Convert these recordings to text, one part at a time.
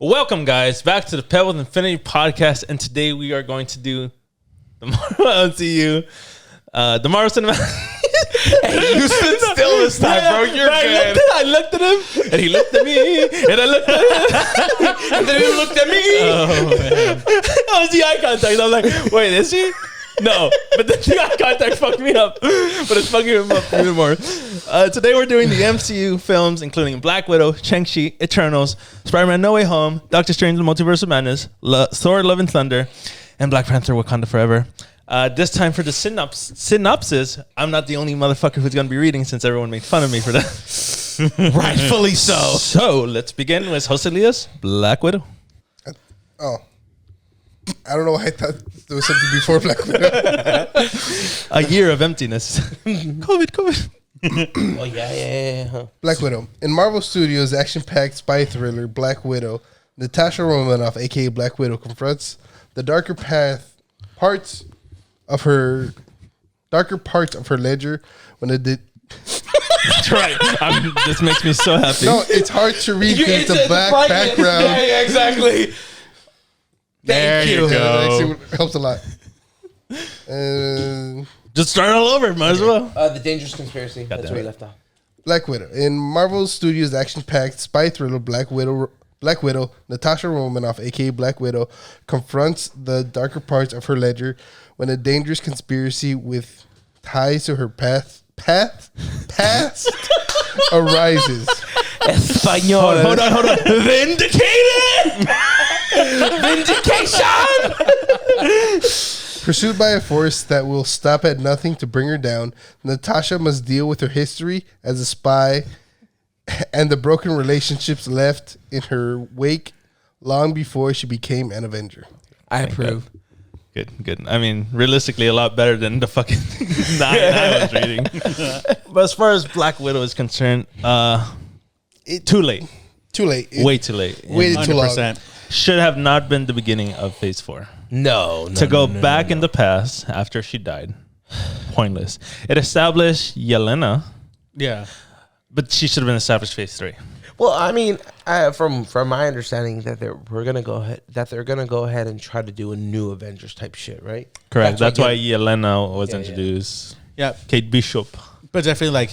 Welcome, guys, back to the Pebles Infinity podcast, and today we are going to do the Marvel MCU, the Marvel Cinematic. Hey, you stood still this time, bro. You're good. I looked at him, and he looked at me, and I looked at him, and then he looked at me. Oh man! I was the eye contact. I was like, "Wait, is he?" No, but the eye contact fucked me up. But it's fucking him up even more. Today we're doing the MCU films, including Black Widow, Shang Chi, Eternals, Spider-Man: No Way Home, Doctor Strange: The Multiverse of Madness, Thor: Love and Thunder, and Black Panther: Wakanda Forever. This time for the synopsis, I'm not the only motherfucker who's going to be reading since everyone made fun of me for that. Rightfully so. So let's begin with Jose Elias, Black Widow. I don't know why I thought there was something before Black Widow. A year of emptiness. COVID. Oh, yeah. Black Widow. In Marvel Studios' action-packed spy thriller, Black Widow, Natasha Romanoff, a.k.a. Black Widow, confronts the darker parts of her ledger when it did... That's right. This makes me so happy. No, it's hard to read because the black background... Yeah, exactly. There you go. That actually helps a lot. Just start all over. Might as well. The Dangerous Conspiracy. That's where we left off. Black Widow. In Marvel Studios' action-packed spy thriller, Black Widow, Natasha Romanoff, a.k.a. Black Widow, confronts the darker parts of her ledger when a dangerous conspiracy with ties to her past arises. Espanol. Hold on. Vindicated! Vindication! Pursued by a force that will stop at nothing to bring her down, Natasha must deal with her history as a spy and the broken relationships left in her wake long before she became an Avenger. I approve. Good. I mean, realistically, a lot better than the fucking 9 I was reading. But as far as Black Widow is concerned, too late. Too late. Way too late. Waited too long. Should have not been the beginning of Phase 4. No. To go back in the past after she died, pointless. It established Yelena. Yeah. But she should have been established Phase 3. Well, I mean, from my understanding that they're gonna go ahead and try to do a new Avengers type shit, right? Correct. That's why Yelena was introduced. Yeah. Kate Bishop. But definitely, like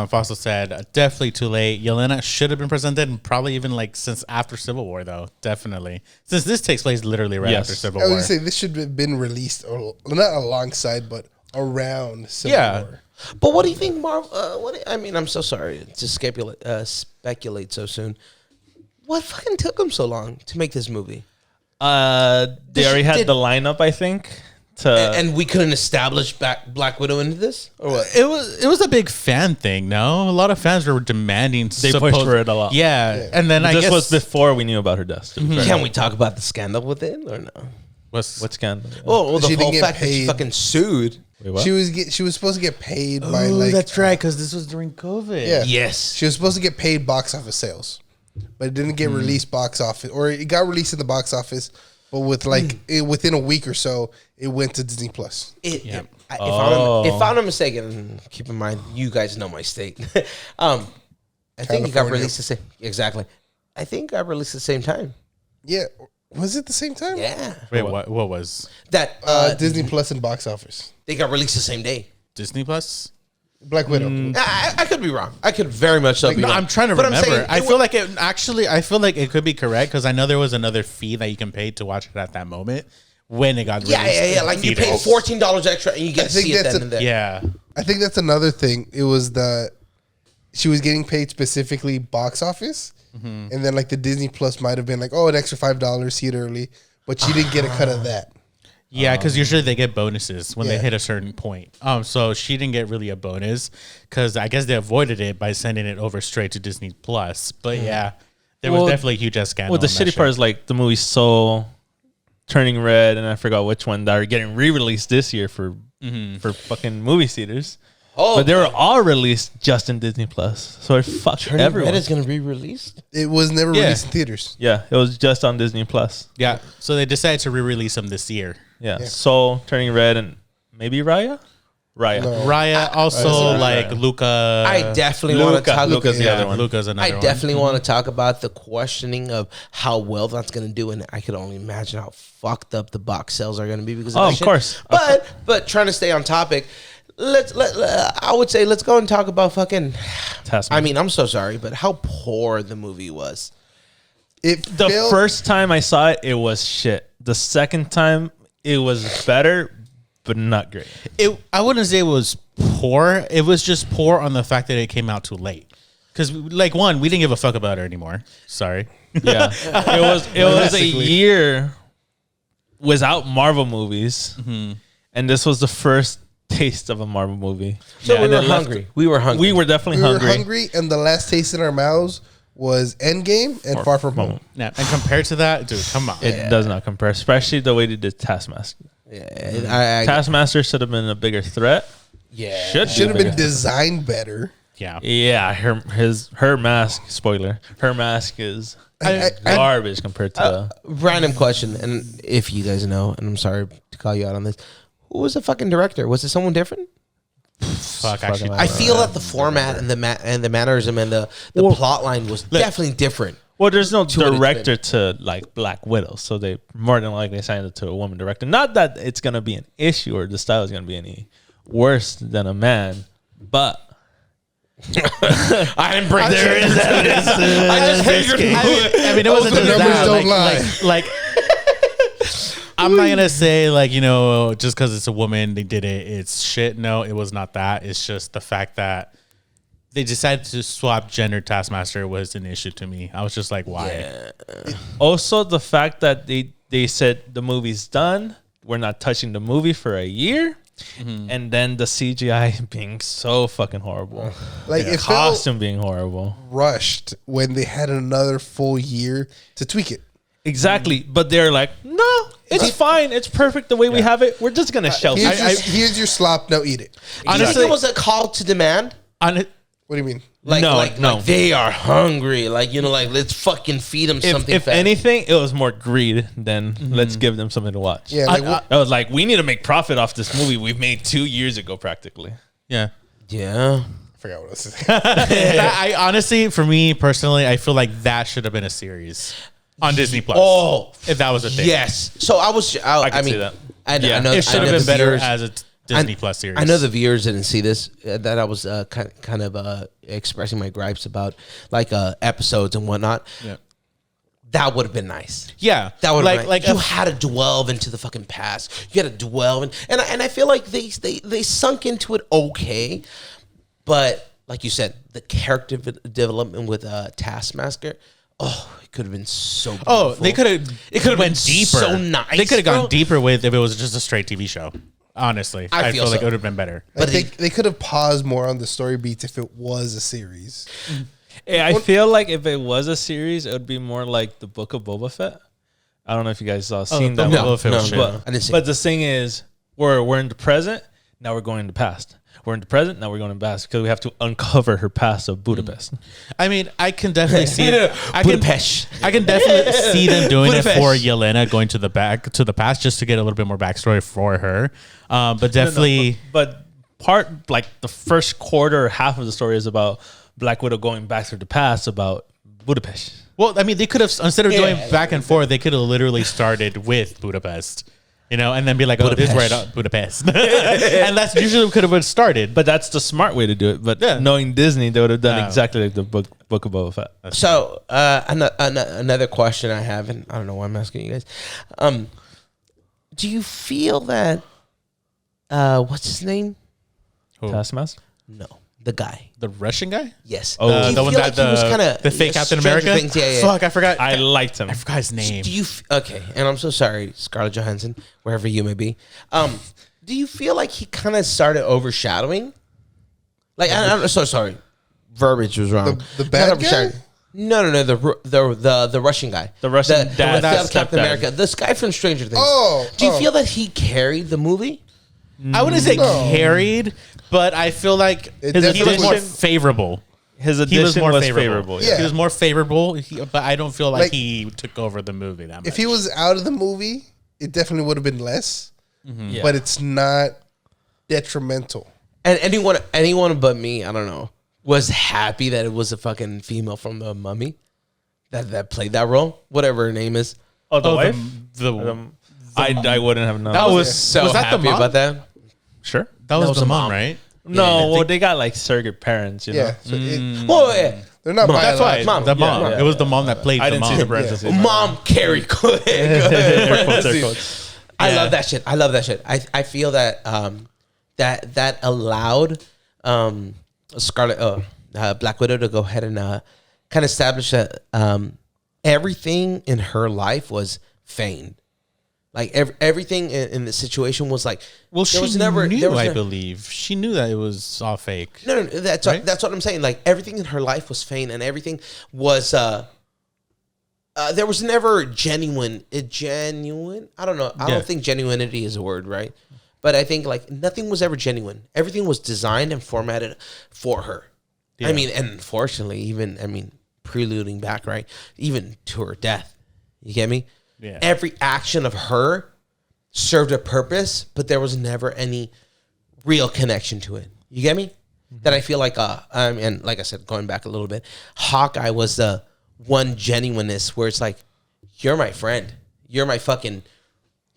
Fossil said, definitely too late. Yelena should have been presented, and probably even like since after Civil War, though. Definitely, since this takes place literally right after Civil War. I would say this should have been released, or not alongside, but around Civil War. But what do you think, Marvel? I'm so sorry to speculate so soon. What fucking took them so long to make this movie? They already had the lineup, I think. And we couldn't establish Black Widow into this, or what? It was a big fan thing. No, a lot of fans were demanding. They pushed for it a lot. Yeah, and then this was before we knew about her death. Can we talk about the scandal with it or no? What scandal? Well, the She whole didn't get fact that she paid. fucking sued. Wait, what? She was supposed to get paid by that's right, because this was during COVID. Yeah. Yes. She was supposed to get paid box office sales, but it didn't get released box office, or it got released in the box office, but with within a week or so, it went to Disney Plus. If I'm not mistaken, keep in mind you guys know my state. I think it got released the same. Exactly. I think it got released at the same time. Yeah, was it the same time? Yeah. Wait, what was That Disney Plus and box office. they got released the same day. Disney Plus? Black Widow. I could be wrong. I could very much be No, wrong. I'm trying to But remember. saying I feel like it could be correct because I know there was another fee that you can pay to watch it at that moment when it got released. Yeah. Like you pay $14 extra and you get to see it then and there. Yeah. I think that's another thing. It was she was getting paid specifically box office, and then like the Disney Plus might have been like, oh, an extra $5, see it early, but she didn't get a cut of that. Yeah, because usually they get bonuses when they Yeah. hit a certain point. So she didn't get really a bonus because I guess they avoided it by sending it over straight to Disney Plus. But yeah, there was definitely a huge scandal. Well, the shitty part is like the movie's so turning red, and I forgot which one that are getting re-released this year for fucking movie theaters. Oh, But they were all released just in Disney Plus, so it fucked everyone. Red is going to be released. It was never released in theaters. Yeah, it was just on Disney Plus. Yeah, so they decided to re-release them this year. Yeah. Soul, Turning Red, and maybe Raya. Raya. No. Raya, also like Luca. I definitely want to talk. Luca's the other one. Luca's another I one. definitely want to talk about the questioning of how well that's going to do, and I could only imagine how fucked up the box sales are going to be because of that Of shit. course. But trying to stay on topic, I would say let's go and talk about fucking. Taskmaster. I mean, I'm so sorry, but how poor the movie was. The first time I saw it, it was shit. The second time, it was better, but not great. I wouldn't say it was poor. It was just poor on the fact that it came out too late. Because like we didn't give a fuck about it anymore. Sorry. Yeah, it was a year without Marvel movies, and this was the first taste of a Marvel movie. So we were hungry. We were hungry. We were definitely We were hungry. hungry, and the last taste in our mouths was Endgame and Far From Home. Yeah, and compared to that, dude, come on. It does not compare, especially the way they did Taskmaster. Yeah, Taskmaster should have been a bigger threat. yeah. Should have been designed better. Yeah. Yeah, her mask. Spoiler: her mask is garbage compared to. Random question, and if you guys know, and I'm sorry to call you out on this, who was the fucking director? Was it someone different? Fuck, actually. I feel that the format and the mannerism and the plot line was definitely different. Well, there's no what it's director to like Black Widow, so they more than likely signed it to a woman director. Not that it's gonna be an issue or the style is gonna be any worse than a man, but I didn't bring there is evidence. I just hate your I mean, it wasn't the just numbers that. don't Like, I'm not gonna say like just because it's a woman they did it. It's shit. No, it was not that. It's just the fact that they decided to swap gender. Taskmaster was an issue to me. I was just like, why? Yeah. Also the fact that they said the movie's done, we're not touching the movie for a year. And then the CGI being so fucking horrible, Like the it felt costume being horrible. rushed when they had another full year to tweak it. Exactly, but they're like, no, it's fine, it's perfect the way we have it. We're just gonna shelf it. Here's your slop. Now eat it. Honestly, think it was a call to demand. What do you mean? Like they are hungry. Like let's fucking feed them something. If fat. anything, it was more greed than let's give them something to watch. Yeah, I was like, we need to make profit off this movie we've made 2 years ago, practically. Yeah. yeah. I forgot what I was saying. I honestly, for me personally, I feel like that should have been a series on Disney Plus. Oh, if that was a thing. yes. So I can mean, see that. I know It should I know have been the better viewers- as a Disney Plus series. I know the viewers didn't see this. That I was kind of expressing my gripes about, like episodes and whatnot. Yeah. That would have been nice. Yeah. That would have like you had to delve into the fucking past. You had to delve and I feel like they sunk into it okay, but like you said, the character development with Taskmaster. Oh, it could have been so beautiful. Oh, they could have. It could have went deeper. so nice, They could have gone bro. deeper with if it was just a straight TV show. Honestly, I I feel feel like so. it would have been better. But they could have paused more on the story beats if it was a series. I feel like if it was a series, it would be more like the Book of Boba Fett. I don't know if you guys seen that. no, one. Boba Fett was shit. I didn't see But it. the thing is, we're in the present. Now we're going in the past. We're in the present. Now we're going in the past because we have to uncover her past of Budapest. I mean, I can definitely see it. Budapest. I can definitely see them doing it Budapest. for Yelena going to the past just to get a little bit more backstory for her. But definitely, But part like the first quarter or half of the story is about Black Widow going back to the past about Budapest. well, I mean, they could have instead of going back and forth, they could have literally started with Budapest. And then be like, oh, this is right out Budapest. And that's usually what could have started. But that's the smart way to do it. But knowing Disney, they would have done exactly like the book of Boba Fett. So another question I have, and I don't know why I'm asking you guys. Do you feel that what's his name? Who? Taskmaster? No, the guy. The Russian guy? Yes. Oh, Do you the one feel that he was kinda, the fake Captain Stranger America? Things? Yeah. Fuck, I forgot. I liked him. I forgot his name. Do you okay? And I'm so sorry, Scarlett Johansson, wherever you may be. Do you feel like he kind of started overshadowing? Like I'm so sorry, verbiage was wrong. The bad Not guy? overshadowing. No, the Russian guy, The Russian dad, the stepdad. Captain America, this guy from Stranger Things. Oh, do you feel that he carried the movie? I wouldn't say No. carried, but I feel like It he was definitely more was- favorable. His He addition was more favorable. Yeah. He was more favorable, but I don't feel like Like, he took over the movie that much. if he was out of the movie, it definitely would have been less. Yeah. But it's not detrimental. And anyone but me, I don't know, was happy that it was a fucking female from the Mummy that played that role, whatever her name is. Oh, the wife. I wouldn't have known. I was so was that the happy mom? about that. Sure. That was was the a mom, mom. right? No, well, they got like surrogate parents, you know. Yeah, so Well, yeah. they're not Mom. That's biological. Mom. The mom. yeah. It was the mom that played I the didn't mom. see the parentheses. Mom, Carrie, go ahead. Air quotes, air quotes. I Yeah. love that shit. I love that shit. I feel that that allowed Black Widow to go ahead and kind of establish that everything in her life was feigned. Like everything in the situation was like. Well, there she was never, knew, there was I ne- believe. She knew that it was all fake. No, that's Right? that's what I'm saying. Like everything in her life was feigned, and everything was. There was never genuine. I don't know. I Yeah. don't think genuinity is a word, right? But I think like nothing was ever genuine. Everything was designed and formatted for her. Yeah. I mean, and unfortunately, preluding back, right? Even to her death. You get me? Yeah. Every action of her served a purpose, but there was never any real connection to it. You get me? That I feel like, and like I said, going back a little bit, Hawkeye was the one genuineness where it's like, you're my friend. You're my fucking,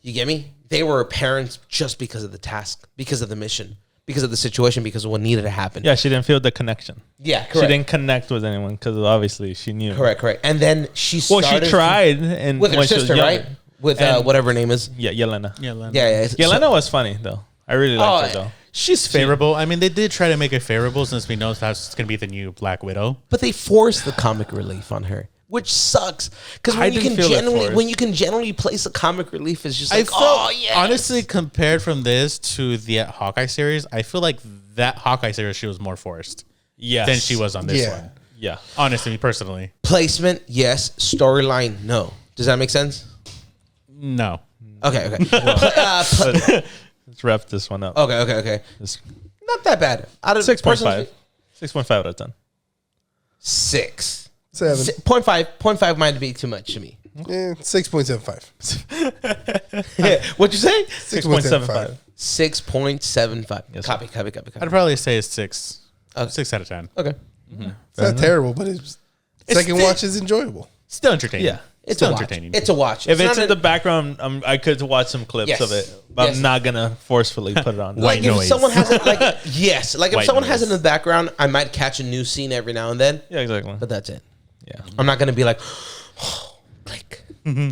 you get me? They were parents just because of the task, because of the mission, because of the situation, because of what needed to happen. Yeah, she didn't feel the connection. Yeah, correct. She didn't connect with anyone because obviously she knew. Correct. And then she Well, started she tried and with her when she was sister, younger. right? With And- whatever her name is. Yeah, Yelena. Yeah, Len. Yeah. Yelena was funny though. I really liked her though. She's favorable. I mean, they did try to make it favorable since we know that's going to be the new Black Widow. But they forced the comic relief on her, which sucks. Because I didn't feel it forced. when you can generally place a comic relief, it's just I like, felt, oh yeah. honestly, compared from this to the Hawkeye series, I feel like that Hawkeye series, she was more forced Yes. than she was on this Yeah. one. Yeah. Honestly, personally. Placement, yes. Storyline, no. Does that make sense? No. Okay. Let's wrap this one up. Okay. It's Not that bad. Out of 6.5. 6.5 out of 10. 6. 7. 0.5 might be too much to me. 6.75. What'd you say? 6.75. 6.75. Yes, Copy. I'd probably say it's 6. Okay. 6 out of 10. Okay. It's not terrible, but second watch is enjoyable. Still entertaining. Yeah. It's Still a watch. entertaining. It's a watch. If it's not in the background, I could watch some clips Yes. of it, but Yes. I'm not gonna forcefully put it on. White like if noise. someone has it, like yes, like if White someone has it noise. in the background, I might catch a new scene every now and then, Yeah, exactly. but that's it. Yeah. I'm not gonna be like, click,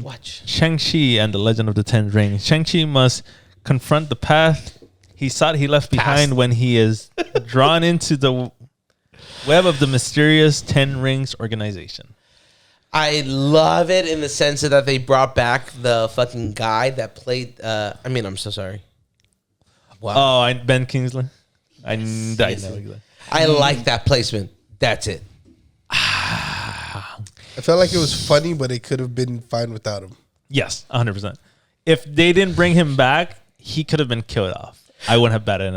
watch. Shang Chi and the Legend of the Ten Rings. Shang Chi must confront the path he thought he left behind when he is drawn into the web of the mysterious Ten Rings organization. I love it in the sense that they brought back the fucking guy that played. I'm so sorry. Wow. Oh, Ben Kingsley. I know exactly. I like that placement. That's it. I felt like it was funny, but it could have been fine without him. Yes, 100%. If they didn't bring him back, he could have been killed off. I wouldn't have betted an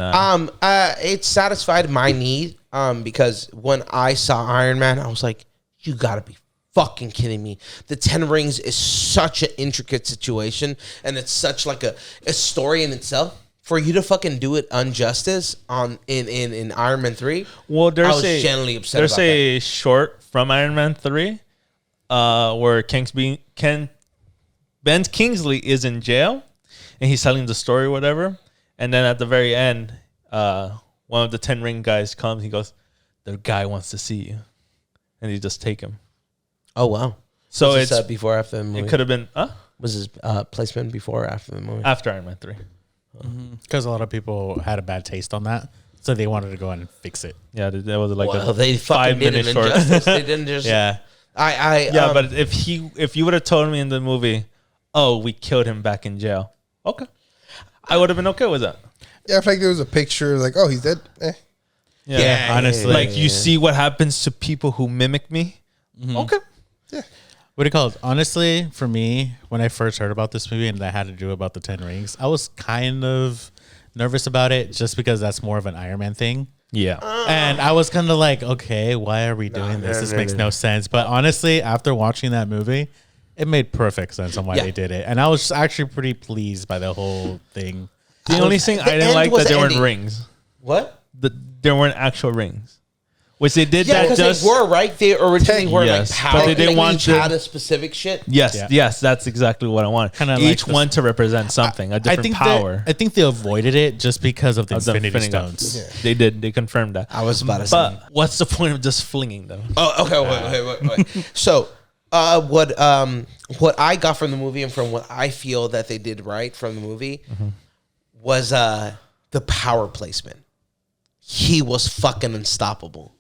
eye. It satisfied my need. Because when I saw Iron Man, I was like, you gotta be fucking kidding me. The Ten Rings is such an intricate situation, and it's such like a story in itself. For you to fucking do it injustice in Iron Man 3, Well, I was genuinely upset about a short from Iron Man 3 where Ben Kingsley is in jail and he's telling the story or whatever. And then at the very end, one of the Ten Ring guys comes. He goes, the guy wants to see you. And he just take him. Oh, wow. So Was this, it's before or after the movie? it could have been Was his placement before or after the movie? after Iron Man 3. Because a lot of people had a bad taste on that. So they wanted to go and fix it. Yeah, that was like Well, a they fucking did 5-minute an short. injustice. They didn't just... Yeah. Yeah, But if you would have told me in the movie, oh, we killed him back in jail. Okay. I would have been okay with that. Yeah, I feel like there was a picture like, oh, he's dead. Yeah, honestly. Like you see what happens to people who mimic me. Okay. What do you call it? Honestly, for me, when I first heard about this movie and that had to do about the Ten Rings, I was kind of nervous about it just because that's more of an Iron Man thing. Yeah. And I was kind of like, okay, why are we doing this? This makes no sense. But honestly, after watching that movie, it made perfect sense on why Yeah. they did it. And I was actually pretty pleased by the whole thing. The only thing I didn't end like was that there weren't ending. rings. What? There weren't actual rings. Which they did Yeah, that because just... they were, right? They originally were Yes, like power. but they didn't want each to- had a specific shit. Yes, Yeah. yes, that's exactly what I want. Kinda Each like one to represent something, a different power. I think they avoided it just because of the Of the Infinity Infinity Stones. Yeah. They did. They confirmed that. I was about to say. But what's the point of just flinging them? Oh, okay. Wait. So, what I got from the movie and from what I feel that they did right from the movie was the power placement. He was fucking unstoppable.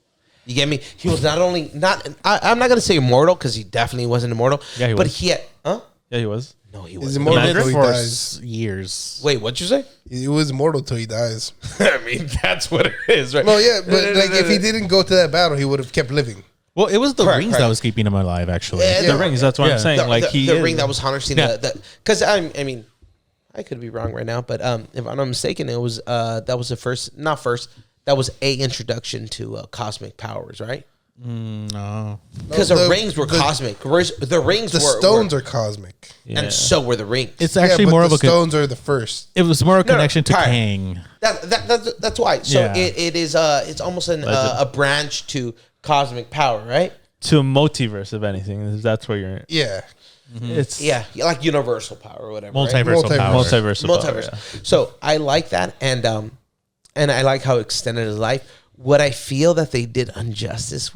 You get me? He was I'm not gonna say immortal because he definitely wasn't immortal. Yeah, he but was. he had. Huh? Yeah, he was. No, he He's wasn't. immortal Imagine till he For dies. years. Wait, what'd you say? He was immortal till he dies. I mean, that's what it is, right? No, yeah, but like if he didn't go to that battle, he would have kept living. Well, it was the Correct, rings correct. that was keeping him alive, actually. Yeah, The rings. That's what Yeah. I'm saying. the ring that was harnessing Yeah. because I mean, I could be wrong right now, but if I'm not mistaken, it was that was the first, not first, that was a introduction to cosmic powers, right? No. Because No, the the- rings were the- cosmic. The rings The were stones are cosmic. and so were the rings. It's actually but more the of a stones are the first. it was more a No, connection to alright. Kang. That's why. So Yeah. it is it's almost a branch to cosmic power, right? to a multiverse, if anything. That's where you're. Yeah. It's Yeah, like universal power or whatever. right? Multiversal Multiverse. power. multiverse. Multiverse. So I like that, and I like how extended his life. What I feel that they did injustice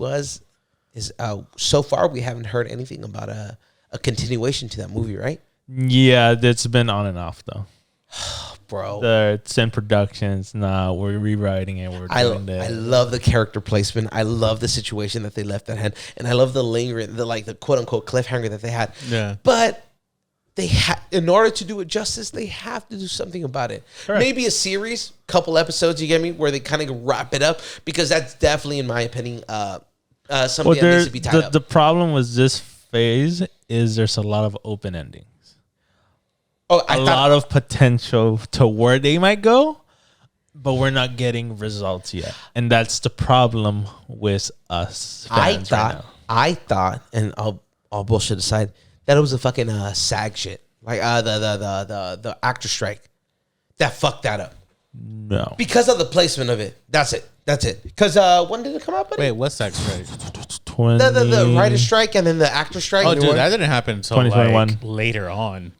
is so far we haven't heard anything about a continuation to that movie, right, Yeah, it's been on and off though. bro? It's in production. It's not. We're rewriting it. We're I doing that. love the character placement. I love the situation that they left at hand, and I love the lingering, the quote unquote cliffhanger that they had. Yeah. But they in order to do it justice, they have to do something about it. Correct. Maybe a series, couple episodes. You get me, where they kind of wrap it up, because that's definitely, in my opinion, something that needs to be tied up. The problem with this phase is there's a lot of open endings. I A lot of potential to where they might go, but we're not getting results yet, and that's the problem with us. Fans I thought, and I'll bullshit aside, that it was a fucking SAG shit, like the actor strike that fucked that up no. because of the placement of it. That's it. Because when did it come out? Buddy? Wait, what's that strike? The writer strike and then the actor strike. Oh, dude, that didn't happen until 2021. like later on.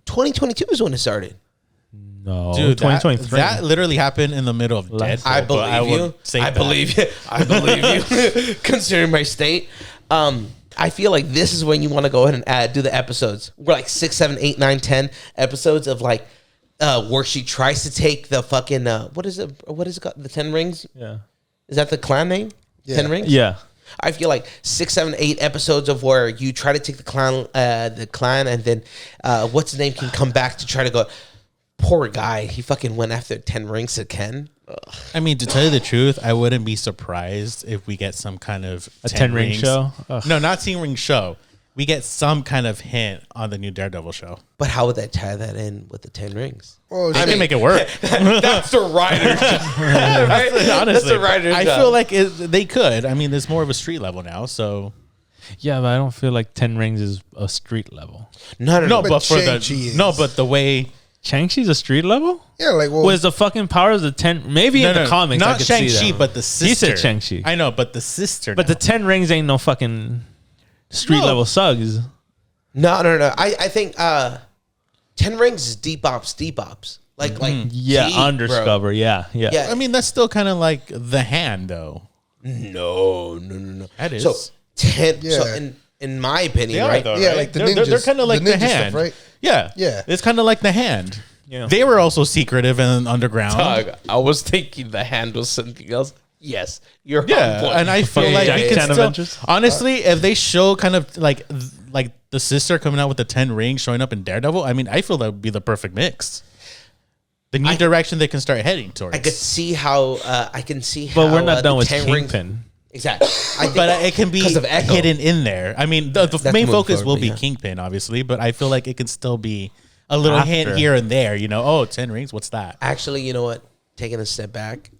2022 is when it started. No, Dude, 2023. that literally happened in the middle of Last- Deadpool. I but believe you. would say I that. believe you. I believe you. Considering my state, I feel like this is when you want to go ahead and do the episodes. We're like 6, 7, 8, 9, 10 episodes of like where she tries to take the fucking what is it called? The 10 rings? yeah. Is that the clan name? Yeah. 10 rings? Yeah. I feel like 6, 7, 8 episodes of where you try to take the clan, and then what's his name can come back to try to go. Poor guy, he fucking went after 10 rings to Ken. Ugh. I mean, to tell you the truth, I wouldn't be surprised if we get some kind of A 10 ring rings. show? Ugh. No, not 10 ring show. We get some kind of hint on the new Daredevil show. But how would they tie that in with the 10 rings? Oh, I shit. can make it work. That's the writer's job. Right? That's Honestly, the writer's I job. feel like they could. I mean, there's more of a street level now, so Yeah, but I don't feel like 10 rings is a street level. no. no, But but for Shang-Chi is. the way Shang-Chi's a street level? Yeah, like well, Was the fucking powers of 10? Maybe in the comics, I not could see Shang-Chi, that. but the sister. He said Shang-Chi. I know, but the sister. But the 10 rings ain't no fucking street No. level sugs. No. I think 10 rings is deep ops. Like Yeah, deep, undercover. bro. Yeah. Yeah. I mean, that's still kind of like the hand, though. No. That is. So 10. So Yeah. in my opinion, They are, right? though, Yeah, right? like the they're ninjas. kind of like The the ninja stuff, hand, right? Yeah, Yeah. It's kind of like the hand. Yeah. They were also secretive and underground. Dog, I was thinking the hand was something else. Yes, you're on Yeah, point. and I feel Fucking like Jack you can Chan still, Avengers? honestly, if they show kind of like the sister coming out with the 10 rings showing up in Daredevil, I mean, I feel that would be the perfect mix. The new direction they can start heading towards. I could see how I can see how. But we're not done the with 10 rings. Kingpin. Exactly. I think but it can be 'cause of Echo. hidden in there. I mean, the That's main moving focus forward, will but be yeah. Kingpin, obviously, but I feel like it can still be a little hint After. here and there. You know, oh, 10 rings, what's that? Actually, you know what? Taking a step back,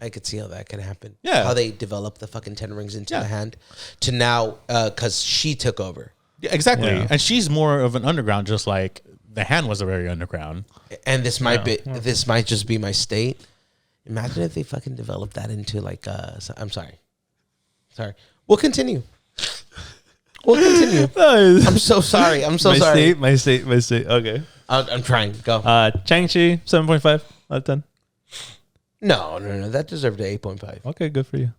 I could see how that could happen. Yeah. How they develop the fucking 10 rings into Yeah. the hand to now, because she took over. Yeah, exactly. Yeah. And she's more of an underground, just like the hand was very underground. And this might just be my state. Imagine if they fucking developed that into like I'm sorry. We'll continue. I'm so sorry. Sorry. My state. Okay. I'm trying. Go. Shang Chi 7.5 out of 10. No. That deserved an 8.5. Okay, good for you.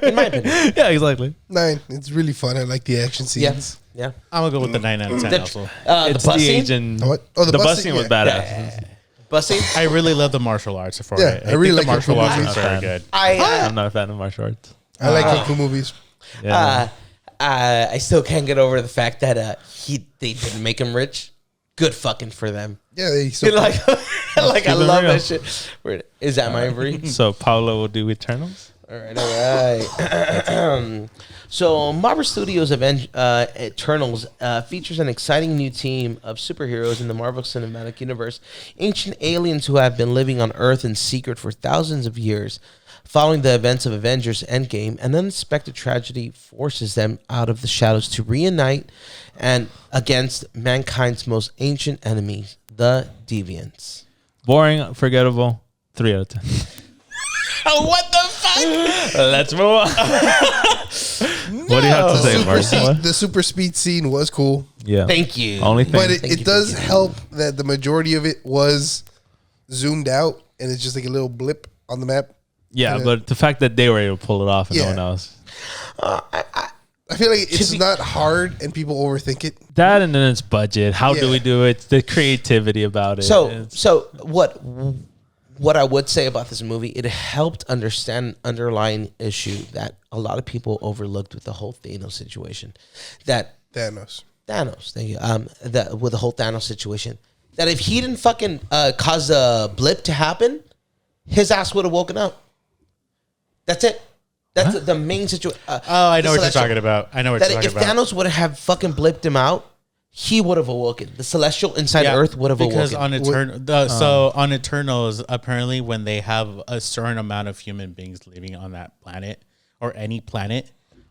In my opinion. Yeah, exactly. 9. It's really fun. I like the action scenes. Yeah. I'm gonna go with the 9 out of 10 also. It's the bus the scene? agent. What? Oh, the bus scene was badass. Yeah. Bus scene? I really love the martial arts for Yeah, it. I really think the like martial the arts movies. is very good. I'm not a fan of martial arts. I like kung fu movies. Yeah. I still can't get over the fact that they didn't make him rich. Good fucking for them. Yeah, they Like I love real. that shit. Is that my Ivory? So Paolo will do Eternals. All right. So Marvel Studios Eternals features an exciting new team of superheroes in the Marvel Cinematic Universe, ancient aliens who have been living on Earth in secret for thousands of years. Following the events of Avengers Endgame, an unexpected tragedy forces them out of the shadows to reunite and against mankind's most ancient enemies, the Deviants. Boring, forgettable. 3 out of 10. Oh, what the fuck? Let's move on. What do you have to say, Mark? What? The super speed scene was cool, Yeah. Thank you. Only thing. but Thank it you, does thank you. help that the majority of it was zoomed out and it's just like a little blip on the map. Yeah, kinda- but the fact that they were able to pull it off and no Yeah. one else. I feel like it's not hard and people overthink it. That and then it's budget. How do Yeah. we do it? The creativity about it. So what I would say about this movie, it helped understand an underlying issue that a lot of people overlooked with the whole Thanos situation. That Thanos. thank you. That with the whole Thanos situation, that if he didn't fucking cause a blip to happen, his ass would have woken up. That's it. That's the main situation. Oh, I know what you're talking about. I know what you're That talking if about. Thanos would have fucking blipped him out, he would have awoken. The celestial inside Earth would have because awoken. on Eternals, apparently when they have a certain amount of human beings living on that planet or any planet,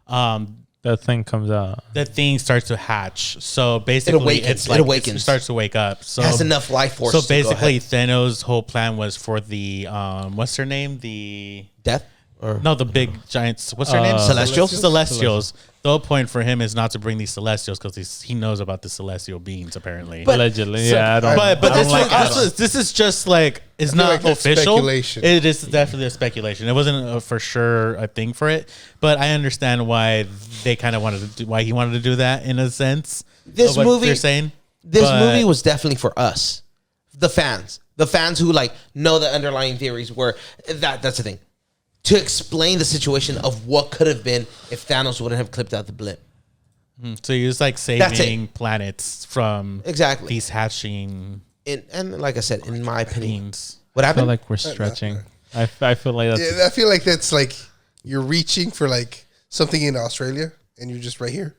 that thing comes out. the thing starts to hatch. So basically, awakens. it's It like awakens. it starts to wake up. So Has enough life force. So to go basically, ahead. Thanos' whole plan was for the what's their name? The Death. Or no, the big giants. What's their name? Celestials? Celestials. The whole point for him is not to bring these Celestials because he knows about the celestial beings apparently. Allegedly. Yeah, I don't. But I don't like this is just like it's feel not like that's official. speculation. It is definitely a speculation. It wasn't for sure a thing for it, but I understand why they kind of wanted to do, why he wanted to do that in a sense. This of what movie- you're saying. This But- movie was definitely for us, the fans who like know the underlying theories. Were that's the thing, to explain the situation of what could have been if Thanos wouldn't have clipped out the blip. So he was like That's saving planets from Exactly. these hatching And like I said, in my opinion, beings. what I feel happened? like we're stretching. I feel like that's. Yeah, I feel like that's like you're reaching for like something in Australia and you're just right here.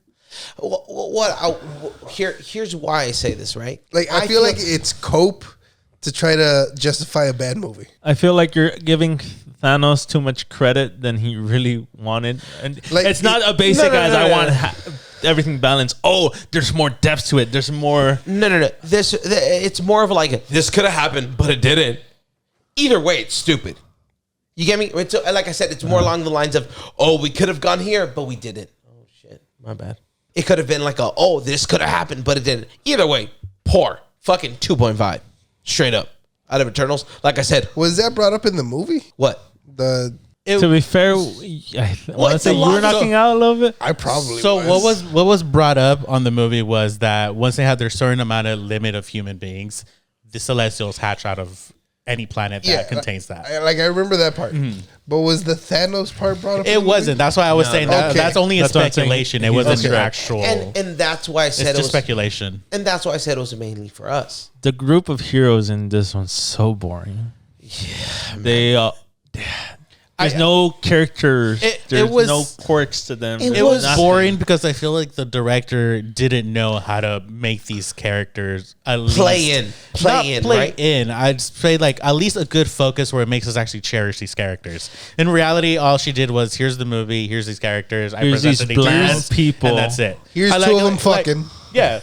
Here's why I say this, right? Like I feel like it's cope to try to justify a bad movie. I feel like you're giving Thanos too much credit than he really wanted, and Like, it's not a basic no, as no, I no, want no. everything balanced. Oh, there's more depth to it. There's more. No. It's more of like this could have happened, but it didn't. Either way, it's stupid. You get me? It's, like I said, it's more along the lines of, oh, we could have gone here, but we didn't. Oh shit, my bad. It could have been like oh, this could have happened, but it didn't. Either way, poor. Fucking 2.5. Straight up. Out of Eternals. Like I said, Was that brought up in the movie? what? The To be fair, I want to it's say a you lot were of- knocking out a little bit. I probably So what was brought up on the movie was that once they had their certain amount of limit of human beings, the Celestials hatch out of any planet that contains that. I remember that part. But was the Thanos part brought up? in It the movie? wasn't. That's why I was saying that. Okay. That's only a That's what I'm saying. speculation. It He's wasn't okay. actual. And that's why I it's said just it was speculation. and that's why I said it was mainly for us. The group of heroes in this one's so boring. Yeah, they. There's no characters. It There's was- no quirks to them. it There's It was nothing. boring because I feel like the director didn't know how to make these characters at least Play in, right? in. I'd say like at least a good focus where it makes us actually cherish these characters. In reality, all she did was here's the movie, here's these characters, I Here's these presented bland these people. and that's it. Here's I two of them fucking. yeah.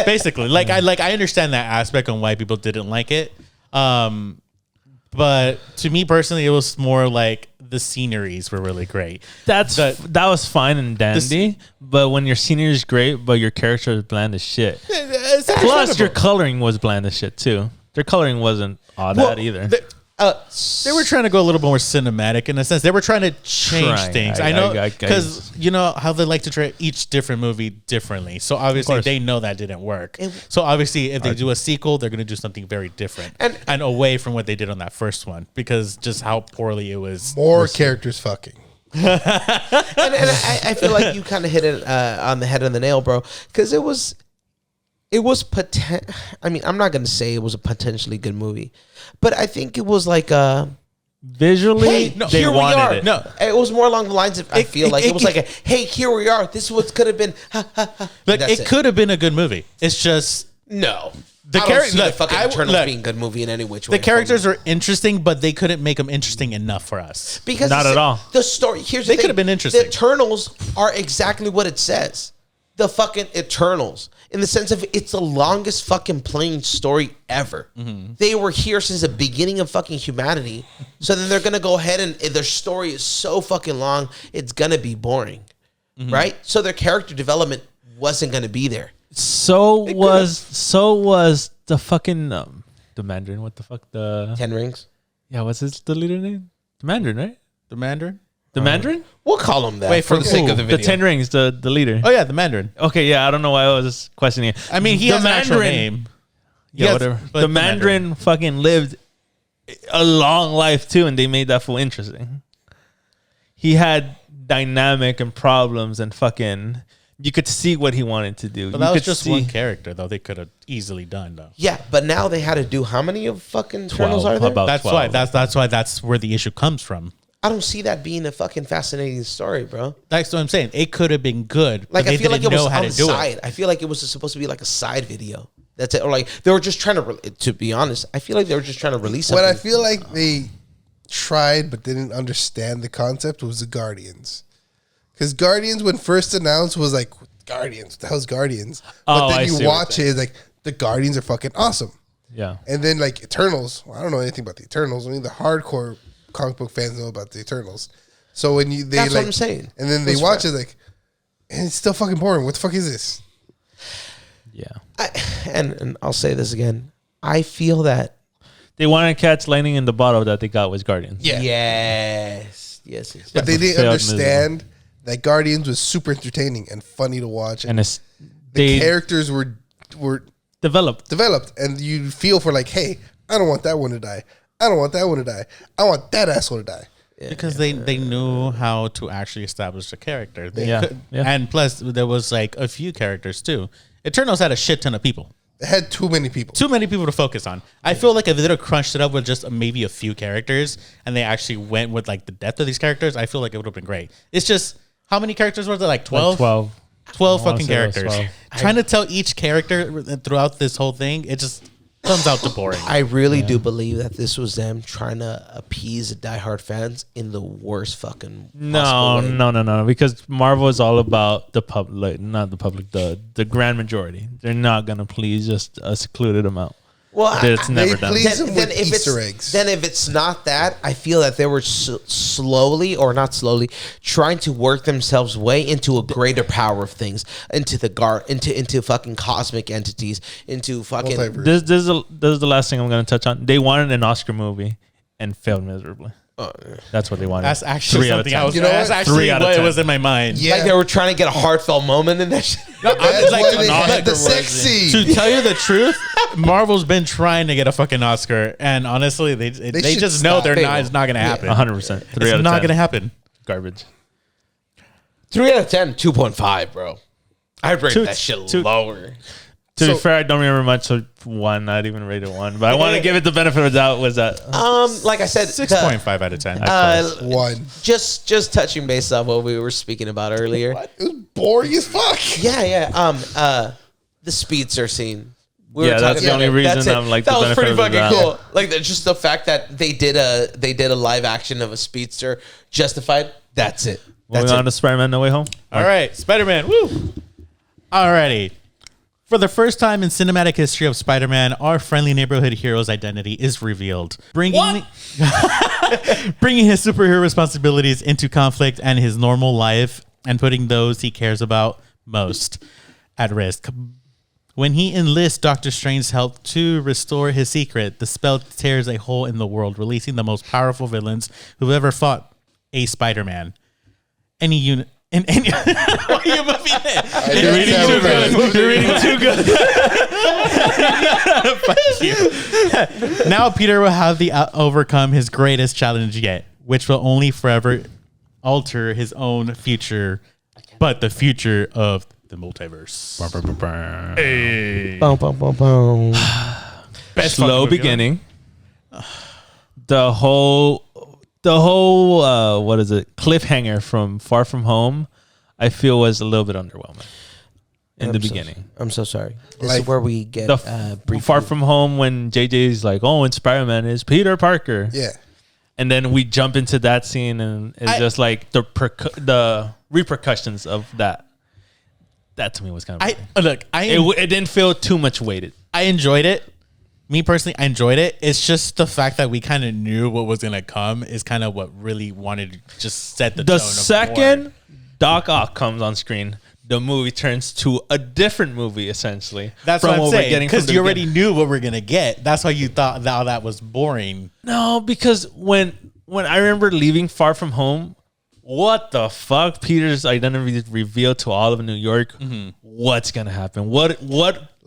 Basically, I understand that aspect on why people didn't like it. But to me personally, it was more like the sceneries were really great. That was fine and dandy, but when your scenery is great, but your character is bland as shit. Plus, your coloring was bland as shit too. Their coloring wasn't all that either. They were trying to go a little more cinematic in a sense. They were trying to change things. I know because you know how they like to treat each different movie differently. So obviously they know that didn't work. So obviously if they do a sequel, they're going to do something very different and away from what they did on that first one because just how poorly it was. More characters fucking. and I feel like you kind of hit it on the head of the nail, bro. Because it was I mean, I'm not going to say it was a potentially good movie, but I think it was like visually, hey, they here we wanted are. it. No, it was more along the lines of it was like a hey, here we are. This is what could have been. Like it could have been a good movie. It's just no. The Eternals being a good movie in any which way. The characters are interesting, but they couldn't make them interesting enough for us. Because not at all. The story here's the thing. They could have been interesting. The Eternals are exactly what it says. The fucking Eternals. In the sense of it's the longest fucking playing story ever. Mm-hmm. They were here since the beginning of fucking humanity. So then they're going to go ahead and their story is so fucking long, it's going to be boring. Mm-hmm. Right? So their character development wasn't going to be there. So was the fucking the Mandarin. What the fuck? The 10 Rings? Yeah, what's the leader name? The Mandarin, right? The Mandarin? The Mandarin? We'll call him that. Wait, for the sake of the video. The 10 Rings, the leader. Oh, yeah, the Mandarin. Okay, yeah, I don't know why I was questioning it. I mean, he has an actual name. Yeah, whatever. The Mandarin fucking lived a long life, too, and they made that fool interesting. He had dynamic and problems and fucking... You could see what he wanted to do. But that was just one character, though. They could have easily done, though. Yeah, but now they had to do how many of fucking Eternals are there? That's 12. Why that's where the issue comes from. I don't see that being a fucking fascinating story, bro. That's what I'm saying. It could have been good. Like but I feel like it was how on the side. I feel like it was supposed to be like a side video. That's it. Or like they were just trying to be honest, I feel like they were just trying to release something. What I feel like they tried but didn't understand the concept was the Guardians. Because Guardians, when first announced, was like, Guardians, what the hell's Guardians? But then you watch it, it's like, the Guardians are fucking awesome. Yeah. And then, like, Eternals, well, I don't know anything about the Eternals. Only the hardcore comic book fans know about the Eternals. So when that's what I'm saying. And then they watch it, like, and it's still fucking boring. What the fuck is this? Yeah. And I'll say this again. I feel that they wanted to catch lightning in the bottle that they got was Guardians. Yeah. Yes. But they didn't understand that Guardians was super entertaining and funny to watch. And the characters were developed. And you feel for like, hey, I don't want that one to die. I don't want that one to die. I want that asshole to die. Yeah, because they knew how to actually establish a character. Yeah. And plus, there was like a few characters too. Eternals had a shit ton of people. It had too many people. Too many people to focus on. I feel like if they would have crunched it up with just maybe a few characters and they actually went with like the depth of these characters, I feel like it would have been great. It's just, how many characters were there? Like 12? Like 12 fucking characters. 12. Trying to tell each character throughout this whole thing, it just comes out to boring. I really do believe that this was them trying to appease the diehard fans in the worst fucking No. Because Marvel is all about the public, not the public, the grand majority. They're not gonna please just a secluded amount. Well, it's never done. Then if Easter eggs. Then if it's not that, I feel that they were slowly or not slowly trying to work themselves way into a greater power of things, into the into fucking cosmic entities, into fucking. This is the last thing I'm gonna touch on. They wanted an Oscar movie and failed miserably. That's what they wanted. That's actually something I was. That's actually what it was in my mind. Yeah. Like they were trying to get a heartfelt moment in that shit. That's why they had the sex scene. To tell you the truth, Marvel's been trying to get a fucking Oscar, and honestly, they just know it's not going to happen. 100%. It's not going to happen. Garbage. 3 out of 10, 2.5, bro. I'd rate that shit lower. To be fair, I don't remember much of one. I'd even rated one, but I want to give it the benefit of the doubt. Was that like I said, 6.5 out of 10. 1. Just touching base on what we were speaking about earlier. What? It was boring as fuck. Yeah. The speedster scene. That's the only reason I'm like. That was pretty fucking cool. Like just the fact that they did a live action of a speedster justified. That's it. Moving on to Spider-Man: No Way Home. All right, Spider-Man. Woo. Alrighty. For the first time in cinematic history of Spider-Man, our friendly neighborhood hero's identity is revealed, bringing his superhero responsibilities into conflict and his normal life and putting those he cares about most at risk. When he enlists Doctor Strange's help to restore his secret, the spell tears a hole in the world, releasing the most powerful villains who've ever fought a Spider-Man. Any unit. Why are you moving it? You're reading too good. You're reading too good. Fuck you. Now Peter will have to overcome his greatest challenge yet, which will only forever alter his own future, but the future of the multiverse. Hey. Boom, boom, boom, boom. Best slow beginning. The whole what is it? Cliffhanger from Far From Home, I feel was a little bit underwhelming in the beginning. I'm so sorry. This Like, is where we get brief Far From Home when JJ's like, "Oh, and Spider-Man is Peter Parker." Yeah. And then we jump into that scene, and it's just like the repercussions of that. That to me was kind of it didn't feel too much weighted. I enjoyed it. Me personally, I enjoyed it. It's just the fact that we kind of knew what was gonna come is kind of what really wanted to just set the tone. The second Doc Ock comes on screen, the movie turns to a different movie essentially. That's what I'm saying, because you already knew what we're gonna get. That's why you thought that was boring. No, because when I remember leaving Far From Home, what the fuck? Peter's identity is revealed to all of New York. Mm-hmm. What's gonna happen? What?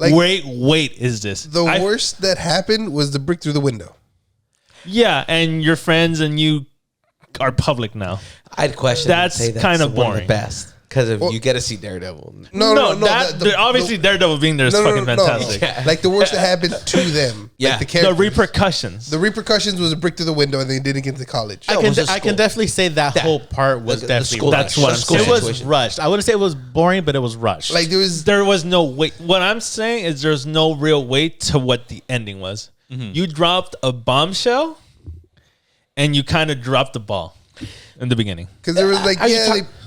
Like, wait, is this? The worst that happened was the brick through the window. Yeah, and your friends and you are public now. I'd question. That's kind of boring. One of the best. Because if you get to see Daredevil. No. Obviously, Daredevil being there is fucking fantastic. Yeah. Like the worst that happened to them. Yeah. Like the repercussions. The repercussions was a brick through the window and they didn't get to college. I can definitely say that whole part was definitely that's what I'm saying. It was rushed. I wouldn't say it was boring, but it was rushed. Like there was no weight. What I'm saying is there's no real weight to what the ending was. Mm-hmm. You dropped a bombshell and you kind of dropped the ball. In the beginning, because there was like,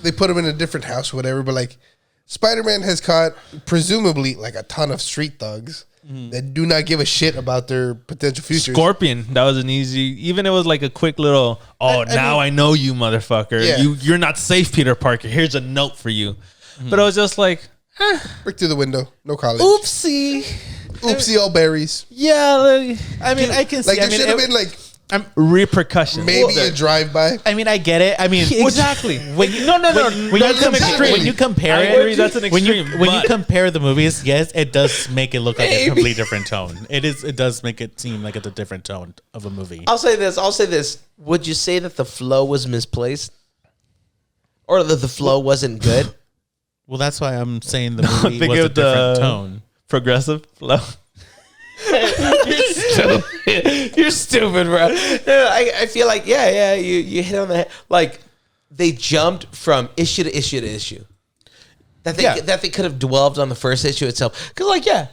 they put him in a different house or whatever, but like Spider-Man has caught presumably like a ton of street thugs that do not give a shit about their potential future. Scorpion, that was an easy, even it was like a quick little, I know you motherfucker. Yeah. You're not safe, Peter Parker. Here's a note for you. But I was just like, brick through the window, no college. Oopsie, all berries. Yeah, I mean, I can see. Like there should have been like repercussions. Maybe a drive-by. I mean, I get it. I mean, exactly. When you compare it, that's an extreme. When you compare the movies, yes, it does make it look like a completely different tone. It does make it seem like it's a different tone of a movie. I'll say this. Would you say that the flow was misplaced, or that the flow wasn't good? Well, that's why I'm saying the movie was a different tone. Progressive flow. You're stupid, bro. No, I feel like you hit on the head. Like they jumped from issue to issue to issue. That they could have dwelled on the first issue itself. Because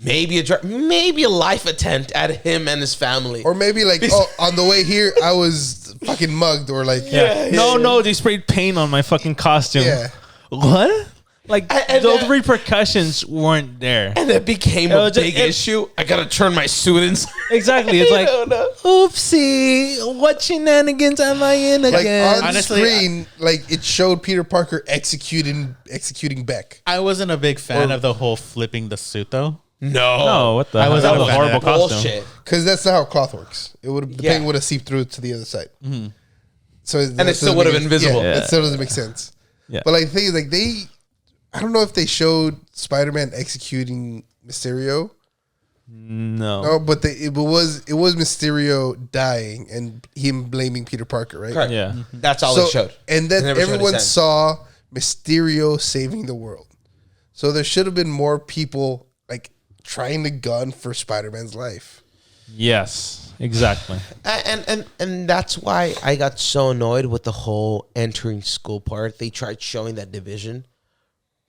maybe a life attempt at him and his family, or maybe like on the way here I was fucking mugged, or like no, they sprayed paint on my fucking costume. Yeah, what? Like those repercussions weren't there, and it became a big issue. I gotta turn my suit inside. Exactly, it's like, oopsie, what shenanigans am I in again? On screen, it showed Peter Parker executing Beck. I wasn't a big fan of the whole flipping the suit, though. No, what the? I was that was a a horrible costume. Because that's not how cloth works. It would the paint would have seeped through to the other side. Mm-hmm. So it still would have been visible. It still doesn't make sense. Yeah, but the thing is, I don't know if they showed Spider-Man executing Mysterio. No, but it was Mysterio dying and him blaming Peter Parker, right? Correct. Yeah, that's all it showed. And then everyone saw Mysterio saving the world. So there should have been more people trying to gun for Spider-Man's life. Yes, exactly. And that's why I got so annoyed with the whole entering school part. They tried showing that division.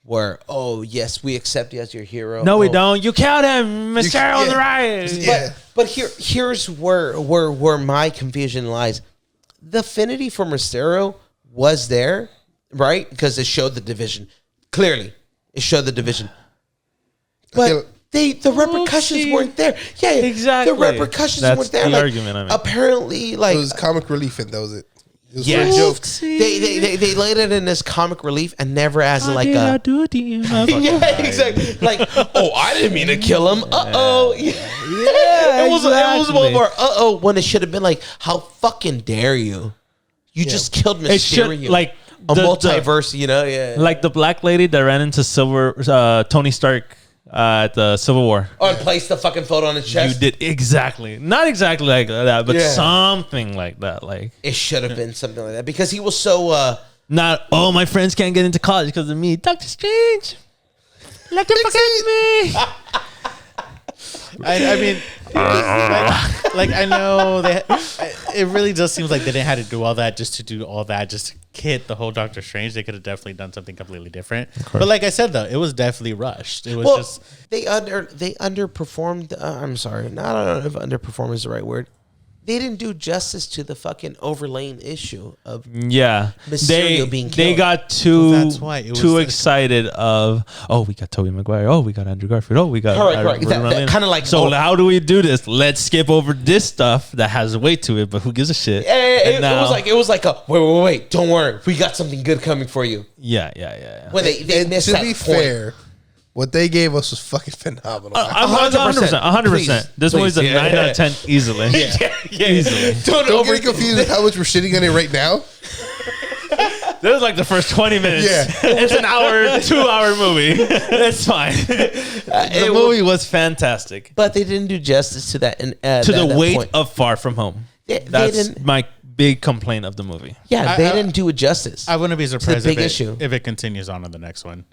Where, yes, we accept you as your hero. No, we don't. You killed him, Mysterio on the right. Yeah. But here's where my confusion lies. The affinity for Mysterio was there, right? Because it showed the division. Clearly, it showed the division. but the repercussions weren't there. Yeah, Exactly. The repercussions That's weren't there. the Like, argument I made. apparently, like It was comic relief, and that was it. It was yeah, for joke. they laid it in as comic relief and never as like a yeah, exactly. Like, oh, I didn't mean to kill him. Yeah, it was more of a when it should have been like, how fucking dare you? You just killed It should Mysterio. like a the- multiverse, you know? Yeah. like the black lady that ran into Tony Stark at the Civil War. Oh, and placed the fucking photo on his chest. You did exactly, not exactly like that, but Yeah. something like that. Like It should have been something like that because he was so. not, oh, my friends can't get into college because of me. Doctor Strange, let them forget me. I mean, like I know it really just seems like they didn't have to do all that just to do all that just to hit the whole Doctor Strange. They could have definitely done something completely different. But like I said, though, it was definitely rushed. It was just they underperformed. I'm sorry, I don't know if underperform is the right word. They didn't do justice to the fucking overlaying issue of Yeah, Mysterio being they killed. got too Well, that's why it was too like- excited of, oh, we got Tobey Maguire, oh, we got Andrew Garfield, oh, we got Correct. That kinda like, so oh. how do we do this? Let's skip over this stuff that has weight to it, but who gives a shit? It was like a wait, don't worry, we got something good coming for you. Yeah. When they And missed to that be point. fair, what they gave us was fucking phenomenal. I'm 100%. 100%. This movie's a Please. 9 out of 10 easily. Easily. Don't get confused with how much we're shitting on it right now. That was like the first 20 minutes. Yeah. It's an hour, 2-hour movie. That's fine. The movie was fantastic. But they didn't do justice to that. To the weight of Far From Home. They That's didn't- my big complaint of the movie. Yeah, they didn't do it justice. I wouldn't be surprised big issue. if it continues on in the next one.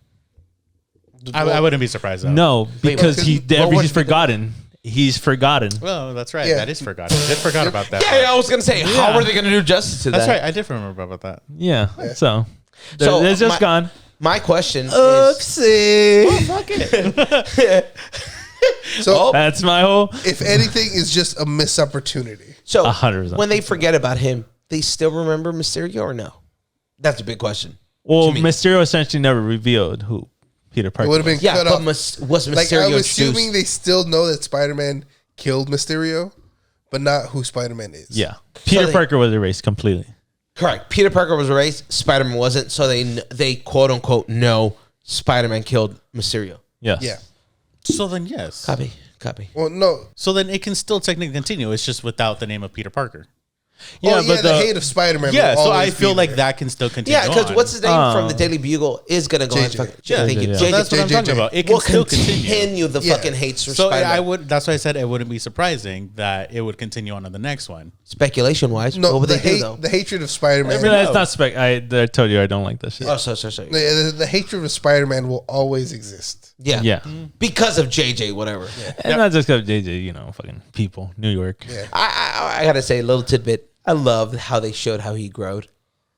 I wouldn't be surprised though. No, because what was he's forgotten. He's forgotten. Well, that's right. Yeah. That is forgotten. I did forgot about that. yeah, I was gonna say, how are they gonna do justice to That's that? right. I did remember about that. Yeah. So, So, it's just gone. My question is, So That's my whole. if anything, it's just a missed opportunity. so 100%. when they forget about him, they still remember Mysterio or no? That's a big question. Well, to me. Mysterio essentially never revealed who Peter It Parker would have was. been Yeah, cut but off. was Like Mysterio I'm assuming introduced? they still know that Spider-Man killed Mysterio, but not who Spider-Man is. Yeah. Peter they- Parker was erased completely. Correct. Peter Parker was erased. Spider-Man wasn't. So they quote unquote know Spider-Man killed Mysterio. Yes. Yeah. So then, yes. Copy. Well, no. So then it can still technically continue. It's just without the name of Peter Parker. Yeah, the hate of Spider-Man. Yeah. will So I always feel be like there. that can still continue. Yeah, because on. what's his name from the Daily Bugle is gonna go on. JJ. Yeah, Thank you. yeah. So JJ. that's what I'm JJ. talking about. It can Will still continue. continue the Yeah. fucking hates for So Spider-Man. I would. That's why I said it wouldn't be surprising that it would continue on to the next one. Speculation wise, No, what would the they do hate, though? the hatred of Spider-Man. I mean, that's not spec. I told you I don't like that shit. Oh, sorry. The hatred of Spider-Man will always exist. Yeah, Yeah. because of JJ, whatever. And not just because JJ, fucking people, New York. Yeah. I gotta say, a little tidbit. I love how they showed how he growed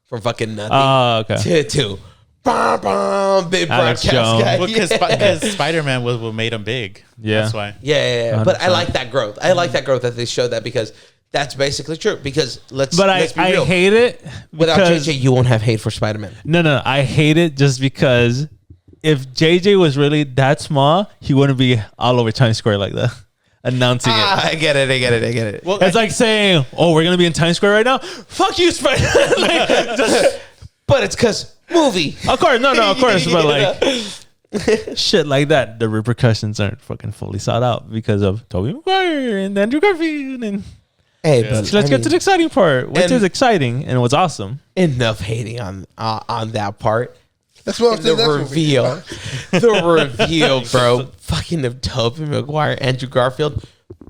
from fucking nothing Oh, okay. to big Alex broadcast Jones. guy. Well, because Spider-Man was what made him big. Yeah. That's why. Yeah. But I 100%. like that growth. I like that growth that they showed that because that's basically true. Because let's But be I real. hate it Without because JJ, you won't have hate for Spider-Man. no, I hate it just because if JJ was really that small, he wouldn't be all over Times Square like that, announcing it. I get it. Well, It's like saying, "Oh, we're gonna be in Times Square right now." Fuck you, Spider. But it's because movie. Of course, of course, but like shit like that, the repercussions aren't fucking fully sought out because of Tobey Maguire and Andrew Garfield. And Hey, Yeah. but so let's get to the exciting part, which and- is exciting and was awesome. enough hating on that part. That's what The that's what we- reveal, the reveal, bro. Fucking of Tobey Maguire, Andrew Garfield,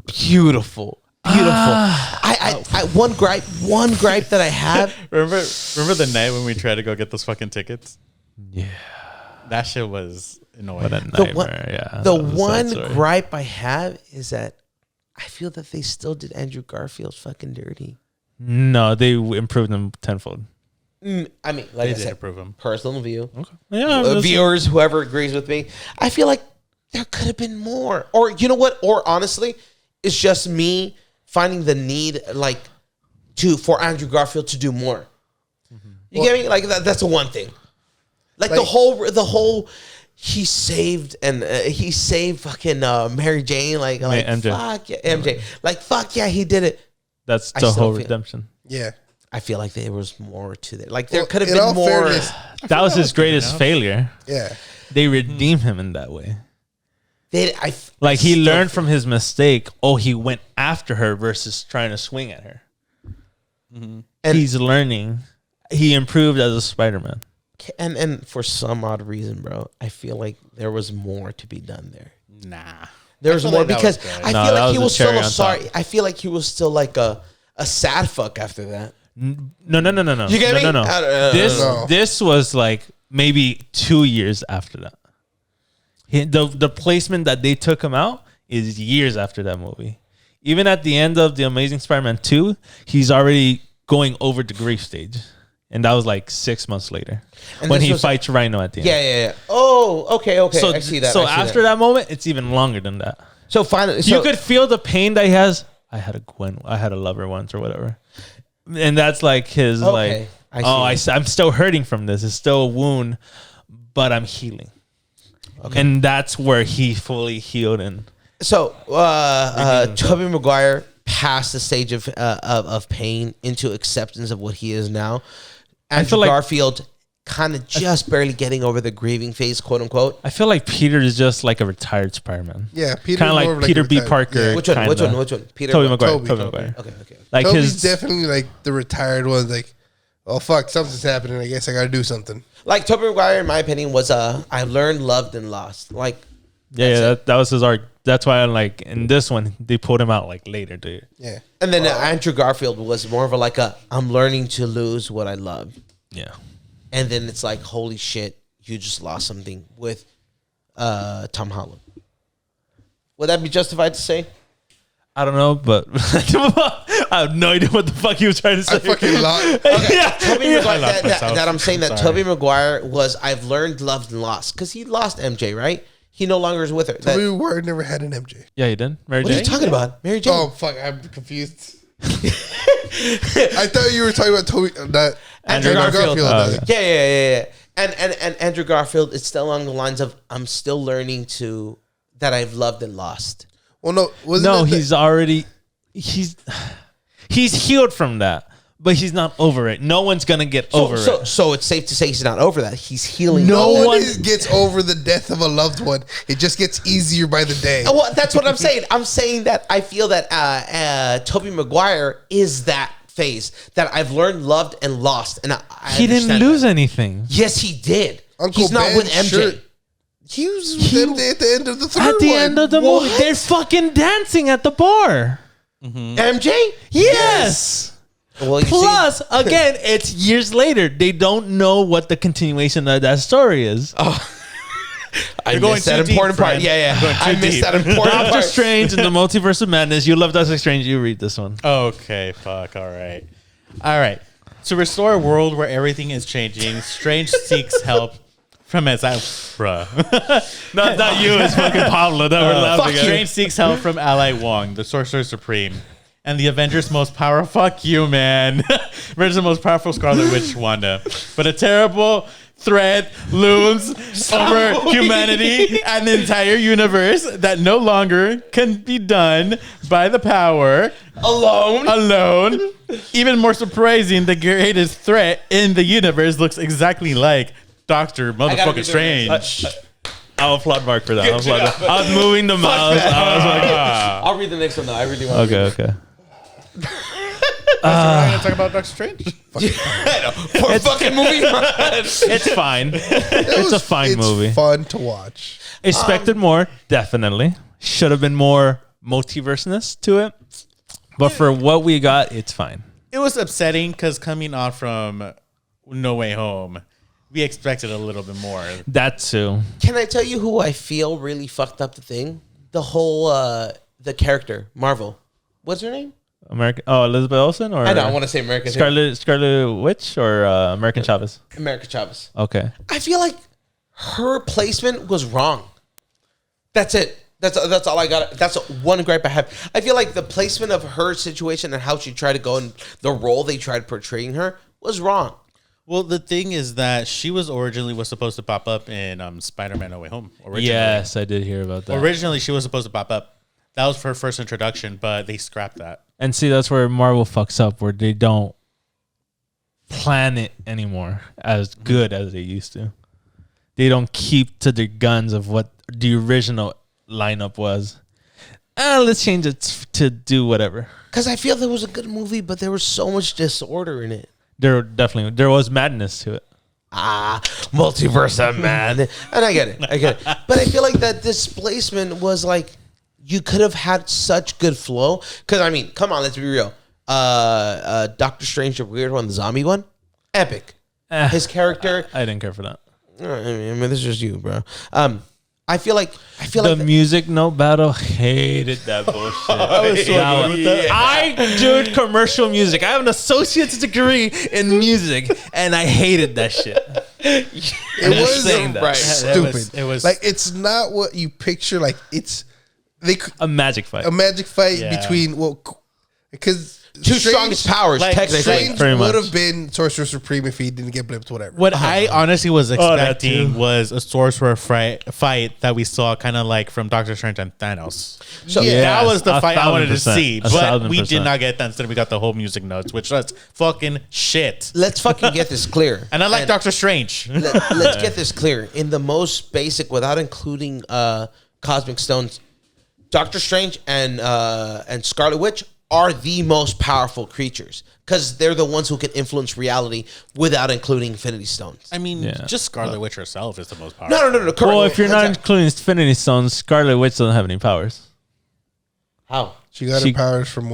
beautiful. I one gripe that I have. remember the night when we tried to go get those fucking tickets? Yeah, That shit was annoying. what a The nightmare. one, Yeah, the that was a sad one story. gripe I have is that I feel that they still did Andrew Garfield fucking dirty. No, they improved them tenfold. I mean, like They I did said, approve him. personal view. Okay. Yeah, Viewers, whoever agrees with me, I feel like there could have been more. Or you know what? Or honestly, it's just me finding the need, like, for Andrew Garfield to do more. You get me? Like that's the one thing. Like the whole, he saved fucking Mary Jane. Like MJ. fuck yeah, MJ. Like fuck yeah, he did it. That's I the still whole feel- redemption. Yeah. I feel like there was more to that. Like there Well, could have in been all more. fairness, That was that his was good greatest enough. failure. yeah. They redeemed him in that way. Like He learned from his mistake. Oh, he went after her versus trying to swing at her. And- He's learning. He improved as a Spider-Man. and for some odd reason, bro, I feel like there was more to be done there. Nah. There was feel more like that because was good. I No, feel that like he was was the still cherry a on sorry. top. I feel like he was still like a sad fuck after that. No. You get me? No. This No. this was like maybe 2 years after that. The placement that they took him out is years after that movie. Even at the end of the Amazing Spider-Man 2, he's already going over the grief stage. And that was like 6 months later. And when this he was- fights Rhino at the end. Yeah. Oh, okay. So, I see that. so I see after that moment, it's even longer than that. so finally, You could feel the pain that he has. I had a lover once or whatever. And that's like his Okay, like, I see. I'm still hurting from this. It's still a wound, but I'm healing. Okay. And that's where he fully healed. And So, Tobey Maguire passed the stage of pain into acceptance of what he is now. Andrew feel like- Garfield kind of just barely getting over the grieving phase, quote unquote. I feel like Peter is just like a retired Spider-Man. Yeah, Peter's Kind of more like of Peter a B. retired- Parker. yeah. Which one? kinda. Which one? Peter. Tobey Maguire. Tobey. Tobey Maguire. Okay. Like Toby's his definitely like the retired one. Like, oh fuck, something's happening. I guess I got to do something. Like Tobey Maguire, in my opinion, was I learned, loved, and lost. Like, that was his arc. That's why I'm like in this one they pulled him out like later, dude. Yeah. and then Andrew Garfield was more of I'm learning to lose what I love. Yeah. And then it's like, holy shit, you just lost something with Tom Holland. Would that be justified to say? I don't know, but I have no idea what the fuck he was trying to say. I fucking lost. yeah. Tobey Maguire, laughed myself. that I'm saying that Sorry. Tobey Maguire was I've learned, loved, and lost. Because he lost MJ, right? He no longer is with her. That- Toby Maguire never had an MJ. Yeah, he did. Mary what are Jane. you talking about? Mary Jane. Oh fuck, I'm confused. I thought you were talking about Toby. That Andrew Garfield. does. Yeah. And Andrew Garfield, it's still along the lines of I'm still learning that I've loved and lost. Well, no, wasn't No, that the- he's already he's healed from that, but he's not over it. No one's gonna get over it. So it's safe to say he's not over that. He's healing. no no one one- gets over the death of a loved one. It just gets easier by the day. Well, that's what I'm saying. I'm saying that I feel that Tobey Maguire is that phase that I've learned, loved, and lost. And I He didn't understand lose that. anything. Yes, he did. Uncle He's not Ben, with MJ. sure. He was with MJ at the end of the third At the one. end of the What? movie, they're fucking dancing at the bar. MJ? Yes. Well, you Plus, again, it's years later. They don't know what the continuation of that story is. I going missed that too important deep, part. friend. Yeah. You're going I too missed deep. that important Doctor part. Strange and the Multiverse of Madness. You love Doctor Strange. You read this one. Okay, fuck. All right. To restore a world where everything is changing, Strange seeks help from his bruh. Not you. It's fucking Pablo that we're laughing fuck at. Strange seeks help from Ally Wong, the Sorcerer Supreme, and the Avengers' most powerful. Fuck you, man. Avengers' most powerful Scarlet Witch, Wanda. But a terrible threat looms over humanity and the entire universe that no longer can be done by the power alone. Even more surprising, the greatest threat in the universe looks exactly like Doctor Motherfucking Strange. I'll applaud Mark for that. I was moving the mouse. I was like, I'll read the next one though. I really want okay. Are you gonna talk about Doctor Strange? For a fucking movie. It's fine. It's a fine movie. It's fun to watch. Expected more, definitely. Should have been more multiverseness to it. But for what we got, it's fine. It was upsetting because coming on from No Way Home, we expected a little bit more. That too. Can I tell you who I feel really fucked up the thing? The whole the character, Marvel. What's her name? American. Oh, Elizabeth Olsen or I know, I want to say American. Scarlet Witch or American Chavez. America Chavez. Okay. I feel like her placement was wrong. That's it. That's all I got. That's one gripe I have. I feel like the placement of her situation and how she tried to go and the role they tried portraying her was wrong. Well, the thing is that she was supposed to pop up in Spider-Man: No Way Home. Originally. Yes, I did hear about that. Originally, she was supposed to pop up. That was her first introduction, but they scrapped that. And see, that's where Marvel fucks up, where they don't plan it anymore as good as they used to. They don't keep to their guns of what the original lineup was. Let's change it to do whatever. Because I feel there was a good movie, but there was so much disorder in it. There was madness to it. Multiverse of man. And I get it. But I feel like that displacement was like, you could have had such good flow. Because, I mean, come on, let's be real. Doctor Strange, the weird one, the zombie one, epic. His character. I didn't care for that. I mean, this is just you, bro. I feel like the music note battle, hated that bullshit. Dude, commercial music. I have an associate's degree in music, and I hated that shit. It was stupid. It was like, it's not what you picture. Like, it's a magic fight. Between because two strongest powers, technically. Strange would have been Sorcerer Supreme if he didn't get blipped, whatever. What I honestly was expecting was a Sorcerer fight that we saw kind of like from Doctor Strange and Thanos. So that was the fight I wanted to see. But we did not get that. Instead, we got the whole music notes, which was fucking shit. Let's fucking get this clear. And I like Doctor Strange. Let's get this clear. In the most basic, without including Cosmic Stones, Doctor Strange and Scarlet Witch are the most powerful creatures because they're the ones who can influence reality without including Infinity Stones. I mean, just Scarlet Witch herself is the most powerful. No. Well, if you're not including Infinity Stones, Scarlet Witch doesn't have any powers. How? She got her powers from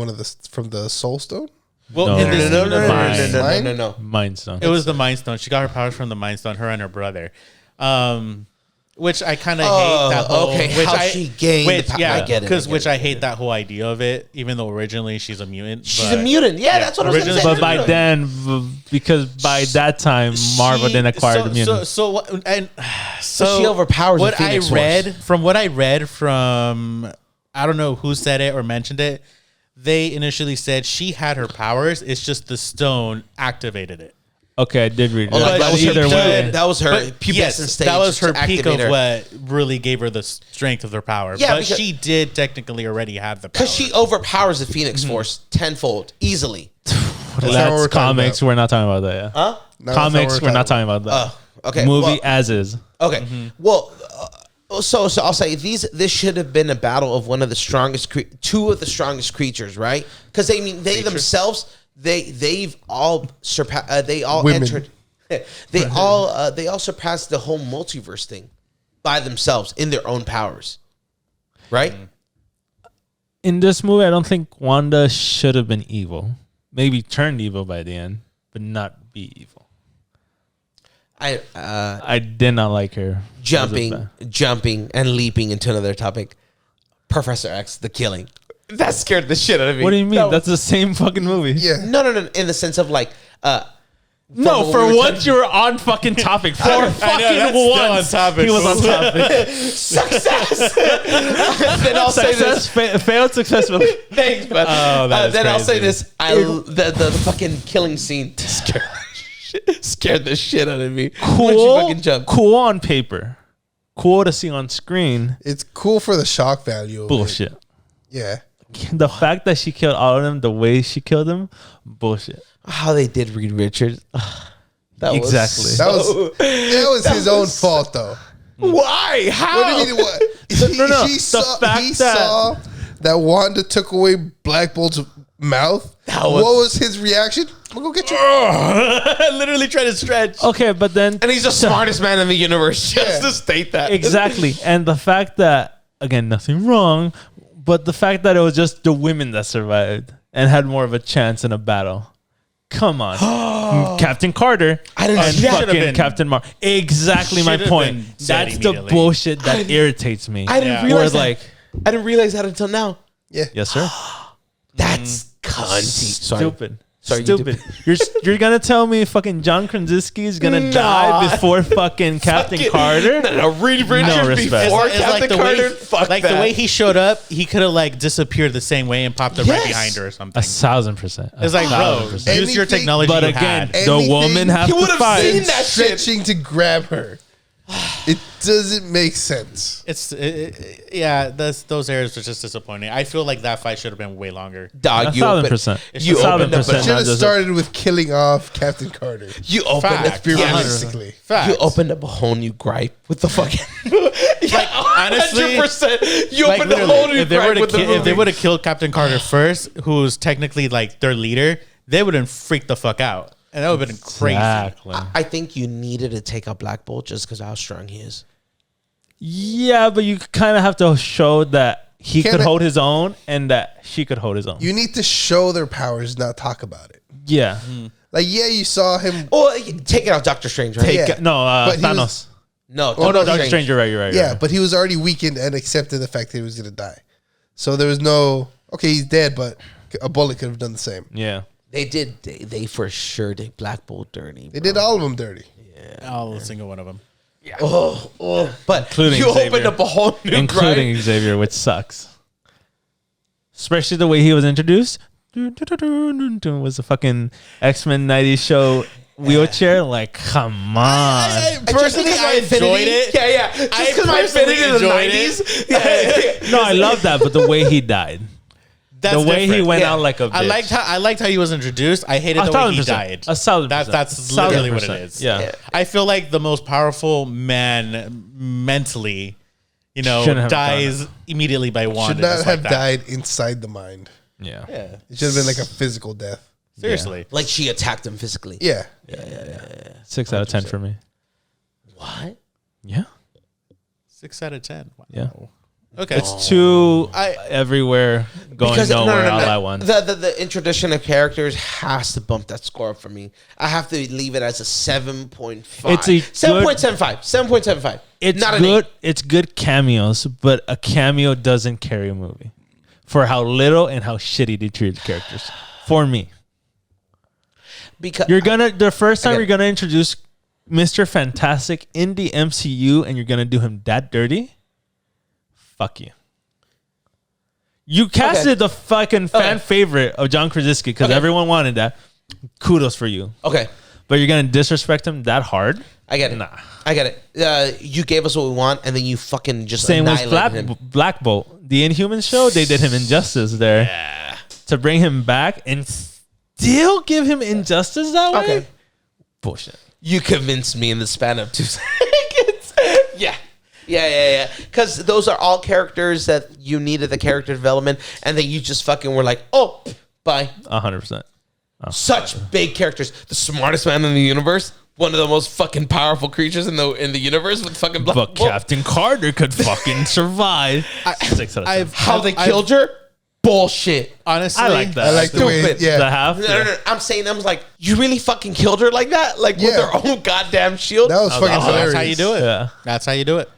from the Soul Stone? Well, no. Mind Stone. It was the Mind Stone. She got her powers from the Mind Stone, her and her brother. Which I kind of hate that whole. Okay, she gained. I get it. Which I hate that whole idea of it. Even though originally she's a mutant. She's a mutant. Yeah, that's what I was going to say. But by then, because by that time, Marvel didn't acquire the mutant. So she overpowers what the Phoenix What I read from, I don't know who said it or mentioned it. They initially said she had her powers. It's just the stone activated it. Okay, I did read it. That was her pubescent stage. That was her peak of what really gave her the strength of her power. Yeah, but she did technically already have the power. Because she overpowers the Phoenix Force tenfold, easily. That's comics. We're not talking about that, yeah. Huh? Comics, we're not talking about that. Okay. Movie as is. Okay. Mm-hmm. Well, so I'll say this should have been a battle of one of the strongest, two of the strongest creatures, right? Because they themselves... They've all surpassed. They all Women. entered. They all surpassed the whole multiverse thing by themselves in their own powers, right? In this movie, I don't think Wanda should have been evil. Maybe turned evil by the end, but not be evil. I did not like her jumping and leaping into another topic. Professor X, the killing. That scared the shit out of me. What do you mean? That's the same fucking movie. Yeah. No. In the sense of like, no, for once you were on fucking topic. For fucking once, he was on topic. Success. Then I'll say this. Failed successfully. Thanks, but then I'll say this. The fucking killing scene scared the shit out of me. Cool on paper. Cool to see on screen. It's cool for the shock value of bullshit. It. Yeah. The fact that she killed all of them, the way she killed them, bullshit. How they did Reed Richards. That was his own fault, though. Why? How? What do you mean? What? He saw that Wanda took away Black Bolt's mouth. What was his reaction? I'm gonna go get you. Literally trying to stretch. Okay, but then... And he's the smartest man in the universe, just to state that. Exactly. And the fact that, again, nothing wrong, but the fact that it was just the women that survived and had more of a chance in a battle. Come on. Captain Carter and fucking Captain Marvel. Exactly my point. That's the bullshit that irritates me. I didn't realize that. I didn't realize that until now. Yeah. Yes, sir. That's cunty. Stupid. Sorry, Stupid. You're gonna tell me fucking John Krasinski is gonna die before fucking Captain Carter? No, Reed No Richards respect. before It's Captain the Carter. way, Fuck like that. the way he showed up, he could have like disappeared the same way and popped up right Yes. behind her or something. 1,000%. It's like, bro, use your Anything- technology. But you again, had. the Anything- woman has He to would've fight. seen that shit. Stretching to grab her. It doesn't make sense. Yeah, those areas were just disappointing. I feel like that fight should have been way longer. Dog, you opened, 1,000%. you opened up. 1,000%. Should have Not just- started with killing off Captain Carter. You opened Fact. up. Realistically. Facts. You opened up a whole new gripe with the fucking. Like, honestly, 100%. You Like, opened a literally, whole new if they gripe were with the to if they movie. would have killed Captain Carter first, who's technically like their leader, they would have freaked the fuck out, and that would have been crazy. Exactly. I think you needed to take out Black Bolt just because how strong he is. Yeah, but you kind of have to show that he Can could I- hold his own and that she could hold his own. You need to show their powers, not talk about it. Yeah. Like, yeah, you saw him. Oh, take it out, Doctor Strange. Right? Yeah. No, But he Thanos. was- No, Oh, no, Doctor Strange, you're right, you're right. Yeah, but he was already weakened and accepted the fact that he was going to die. So there was no, okay, he's dead, but a bullet could have done the same. Yeah. They did. They for sure did Black Bolt dirty. They did all of them dirty. All single one of them. But Including you Xavier. opened up a whole new Including gripe. Xavier, which sucks. Especially the way he was introduced. Was a fucking X-Men 90s show wheelchair. Like, come on. Personally, I enjoyed it. Yeah, yeah. Just I because my personally affinity in the enjoyed 90s. Yeah. No, I love that, but the way he died. That's the way he different. went Yeah. out like a bitch. I liked how he was introduced. I hated the way he 1,000%. died. 1,000%. That's literally what it 1,000%. is. Yeah. I feel like the most powerful man mentally, Shouldn't have dies immediately by one. Should not have died inside the mind. Yeah. Yeah. It should have been like a physical death. Seriously. Like she attacked him physically. Yeah. 6 out of 10 for me. What? Yeah. 6 out of 10. Wow. Yeah. Okay. It's too I- everywhere going nowhere all at once. The introduction of characters has to bump that score up for me. I have to leave it as a 7.5. It's a 7.75. 7.75. It's not good. An 8. It's good cameos, but a cameo doesn't carry a movie for how little and how shitty they treat the characters. For me, Because you're gonna the first time get you're it. gonna introduce Mr. Fantastic in the MCU, and you're gonna do him that dirty. Fuck you. You casted the fucking fan favorite of John Krasinski because Okay. everyone wanted that. Kudos for you. Okay. But you're gonna disrespect him that hard? I get it. Nah. I get it. You gave us what we want, and then you fucking just Same with annihilated him. Black Bolt. The Inhumans show, they did him injustice there. To bring him back and still give him injustice that way? Okay. Bullshit. You convinced me in the span of 2 seconds. Yeah. Yeah. Because those are all characters that you needed the character development, and then you just fucking were like, oh, bye. 100%. Such big characters. The smartest man in the universe. One of the most fucking powerful creatures in the universe with fucking Black But Bolt. Captain Carter could fucking survive. 6 out of 10. How they killed her? Bullshit. Honestly, I like that. I like the way, Stupid. The yeah. half. No. I'm saying, I was like, you really fucking killed her like that? Like with Yeah. her own goddamn shield? That was fucking hilarious. that's how you do it. Yeah. That's how you do it.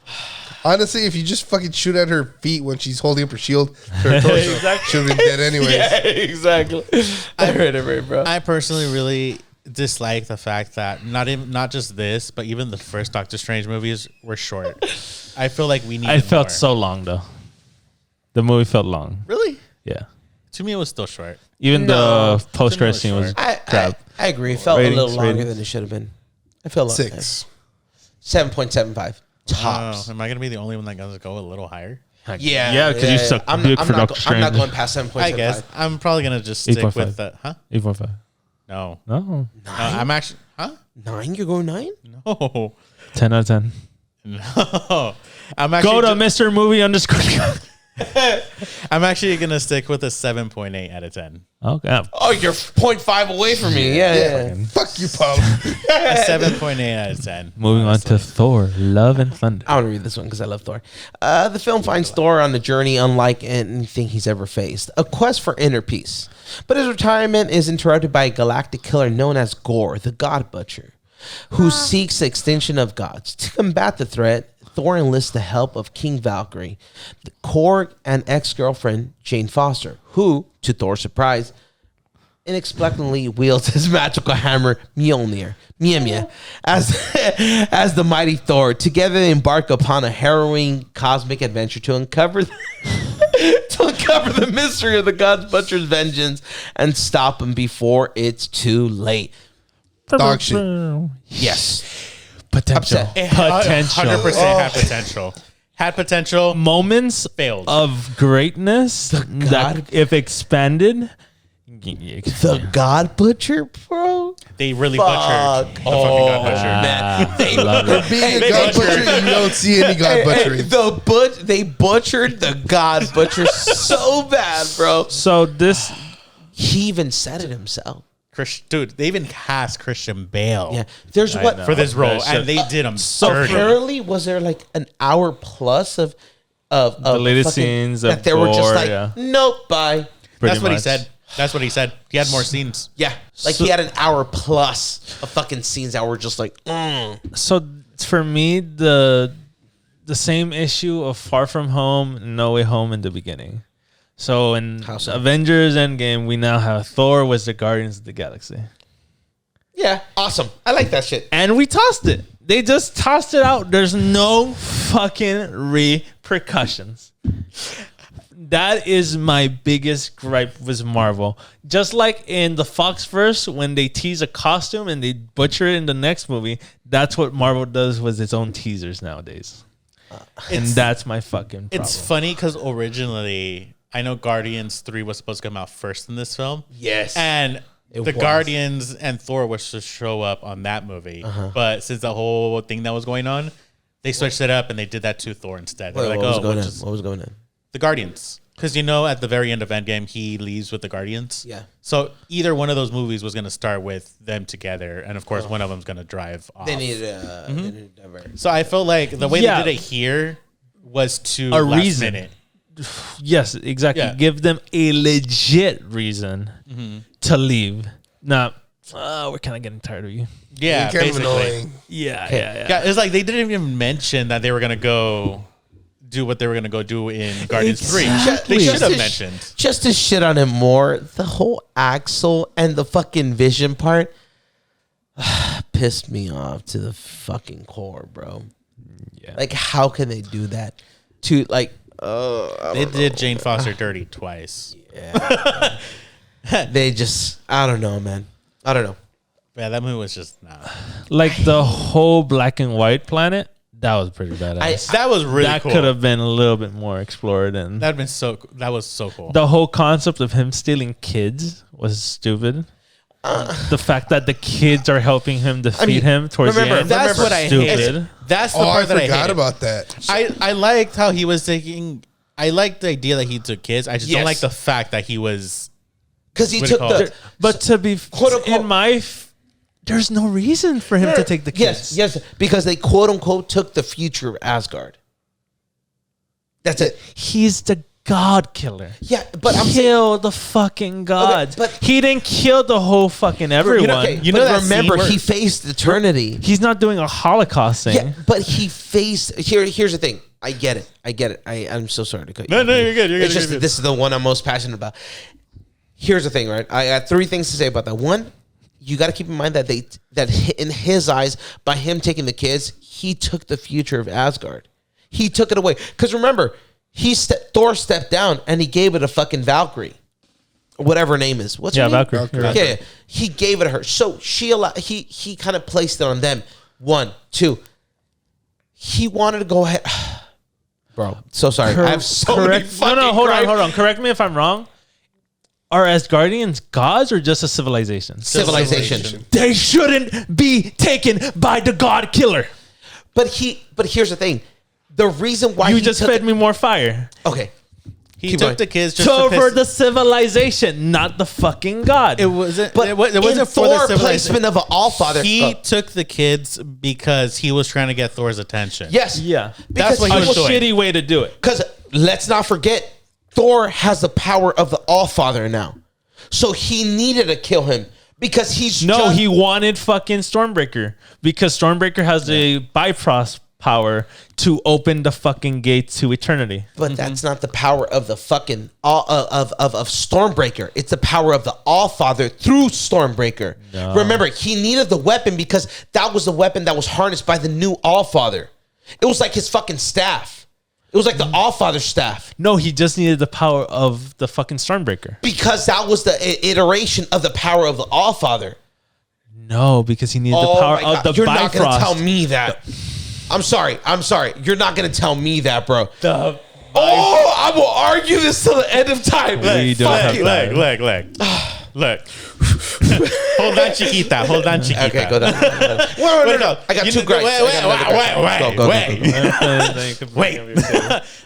Honestly, if you just fucking shoot at her feet when she's holding up her shield, her torso should have been dead anyways. Yeah, exactly. I heard it right, bro. I personally really dislike the fact that not just this, but even the first Doctor Strange movies were short. I feel like we need. I felt so long, though. The movie felt long. really. Yeah. To me, it was still short. Even No. the post-credit scene was I crap. agree. It felt a Ratings, little longer ratings. than it should have been. I feel like 6. 7.75 tops. Oh, am I gonna be the only one that gonna go a little higher? Yeah, because you suck dick for Doctor I'm not Strange. going past 7.75. I guess I'm probably gonna just stick 8.5. with the 8.5. No, No. I'm actually 9? You're going 9? no, 10 out of 10. no. I'm actually Go to Mr. Movie _. I'm actually gonna stick with a 7.8 out of 10. Okay. Oh, you're 0.5 away from me. Yeah. Fuck you, Paul. A 7.8 out of 10. Moving on to Thor, Love and Thunder. I want to read this one because I love Thor. The film finds Thor on a journey unlike anything he's ever faced, a quest for inner peace. But his retirement is interrupted by a galactic killer known as Gore, the God Butcher, who seeks the extinction of gods. To combat the threat, Thor enlists the help of King Valkyrie, the Korg, and ex-girlfriend Jane Foster, who, to Thor's surprise, inexplicably wields his magical hammer Mjolnir, as the mighty Thor. Together they embark upon a harrowing cosmic adventure to uncover the mystery of the God's Butcher's vengeance and stop him before it's too late. Dog shit. Yes. Potential. Upset. 100% had potential. Had potential. Moments Failed. of greatness that, if expanded, The God Butcher, bro. They really butchered the fucking God Butcher. Man. For being a God butcher, you don't see any God butchering. They butchered the God Butcher so bad, bro. So this, He even said it himself. Dude, they even cast Christian Bale Yeah, there's what for this role, That and they did him So dirty. apparently, was there like an hour plus of deleted fucking- scenes that of they were just gore, like, yeah. nope, bye. That's what he much. said. That's what he said. He had more scenes. Yeah, like he had an hour plus of fucking scenes that were just like, so for me, the same issue of Far From Home, No Way Home in the beginning. So in How so? Avengers Endgame, we now have Thor was the Guardians of the Galaxy. yeah, awesome. I like that shit. And we tossed it. They just tossed it out. There's no fucking repercussions. That is my biggest gripe with Marvel. Just like in the Foxverse, when they tease a costume and they butcher it in the next movie, that's what Marvel does with its own teasers nowadays. And that's my fucking problem. It's funny because originally, I know Guardians 3 was supposed to come out first in this film. Yes. And It the was. Guardians and Thor was to show up on that movie. But since the whole thing that was going on, they switched it up and they did that to Thor instead. They're like, what was oh, going we'll on? just What was going on? the Guardians. Because at the very end of Endgame, he leaves with the Guardians. Yeah. So either one of those movies was going to start with them together. And of course, one of them's going to drive off. They needed to divert. So I feel like the way Yeah. they did it here was to A last reason. minute. Yes, exactly. Yeah. Give them a legit reason to leave. Not, we're kind of getting tired of you. Yeah, Kind of basically. annoying. Yeah. Yeah, it's like they didn't even mention that they were going to go do what they were going to go do in Guardians 3. Exactly. They should have Just- mentioned. Just to shit on him more, the whole Axel and the fucking Vision part pissed me off to the fucking core, bro. Yeah. Like, how can they do that? To like, They did Jane Foster dirty twice. they just, I don't know, man. I don't know. Yeah, that movie was just Like the whole black and white planet, that was pretty badass. that was really that cool. could have been a little bit more explored. And That was so cool. the whole concept of him stealing kids was stupid. The fact that the kids are helping him defeat him towards the end. That's what I hated. Stupid. That's the Oh, I part that I forgot hated. about that. I liked how he was taking. I liked the idea that he took kids. I just don't Yes. like the fact that he was. Because he What do you took call the it? But to be Quote, unquote- in my, there's no reason for him to take the kids. yes, because they quote unquote took the future of Asgard. That's it. He's the God killer. Yeah, but I'm saying, Kill the fucking gods. but- he didn't kill the whole fucking everyone. you know that remember scene where- he faced eternity. He's not doing a Holocaust thing. Yeah, but he faced. Here's the thing. I get it. I'm so sorry to cut you. No, off. you're good. You're It's good. just that this is the one I'm most passionate about. Here's the thing, right? I got three things to say about that. One, you got to keep in mind that in his eyes, by him taking the kids, he took the future of Asgard. He took it away. Because remember, Thor stepped down and he gave it a fucking Valkyrie, whatever her name is. What's her name? Valkyrie. Valkyrie. You're right. Yeah, he gave it to her. So he kind of placed it on them. 1, 2. He wanted to go ahead. Bro, so sorry. I have so many Correct. fucking Hold gripes. on. Correct me if I'm wrong. Are Asgardians gods or just a civilization? Civilization. They shouldn't be taken by the god killer. But here's the thing. The reason why You he just took fed me more fire. Okay. He Keep took going. the kids just So to for piss. the civilization, not the fucking god. It wasn't. But it wasn't in for the Thor civilization. placement of an Allfather. He took the kids because he was trying to get Thor's attention. yes. yeah, That's what a he was doing. shitty way to do it. Because let's not forget, Thor has the power of the Allfather now. So he needed to kill him because he's No, just- he wanted fucking Stormbreaker because Stormbreaker has a power to open the fucking gate to eternity. But that's not the power of the fucking of Stormbreaker. It's the power of the All-Father through Stormbreaker. No. Remember, he needed the weapon because that was the weapon that was harnessed by the new All-Father. It was like his fucking staff. It was like the All-Father staff. No, he just needed the power of the fucking Stormbreaker. Because that was the iteration of the power of the All-Father. No, because he needed the power of the Bifrost. You're not going to tell me that. I'm sorry. You're not going to tell me that, bro. I will argue this till the end of time. Look. Hold on, Chiquita. Okay, go down. No. I got two gripes. Wait.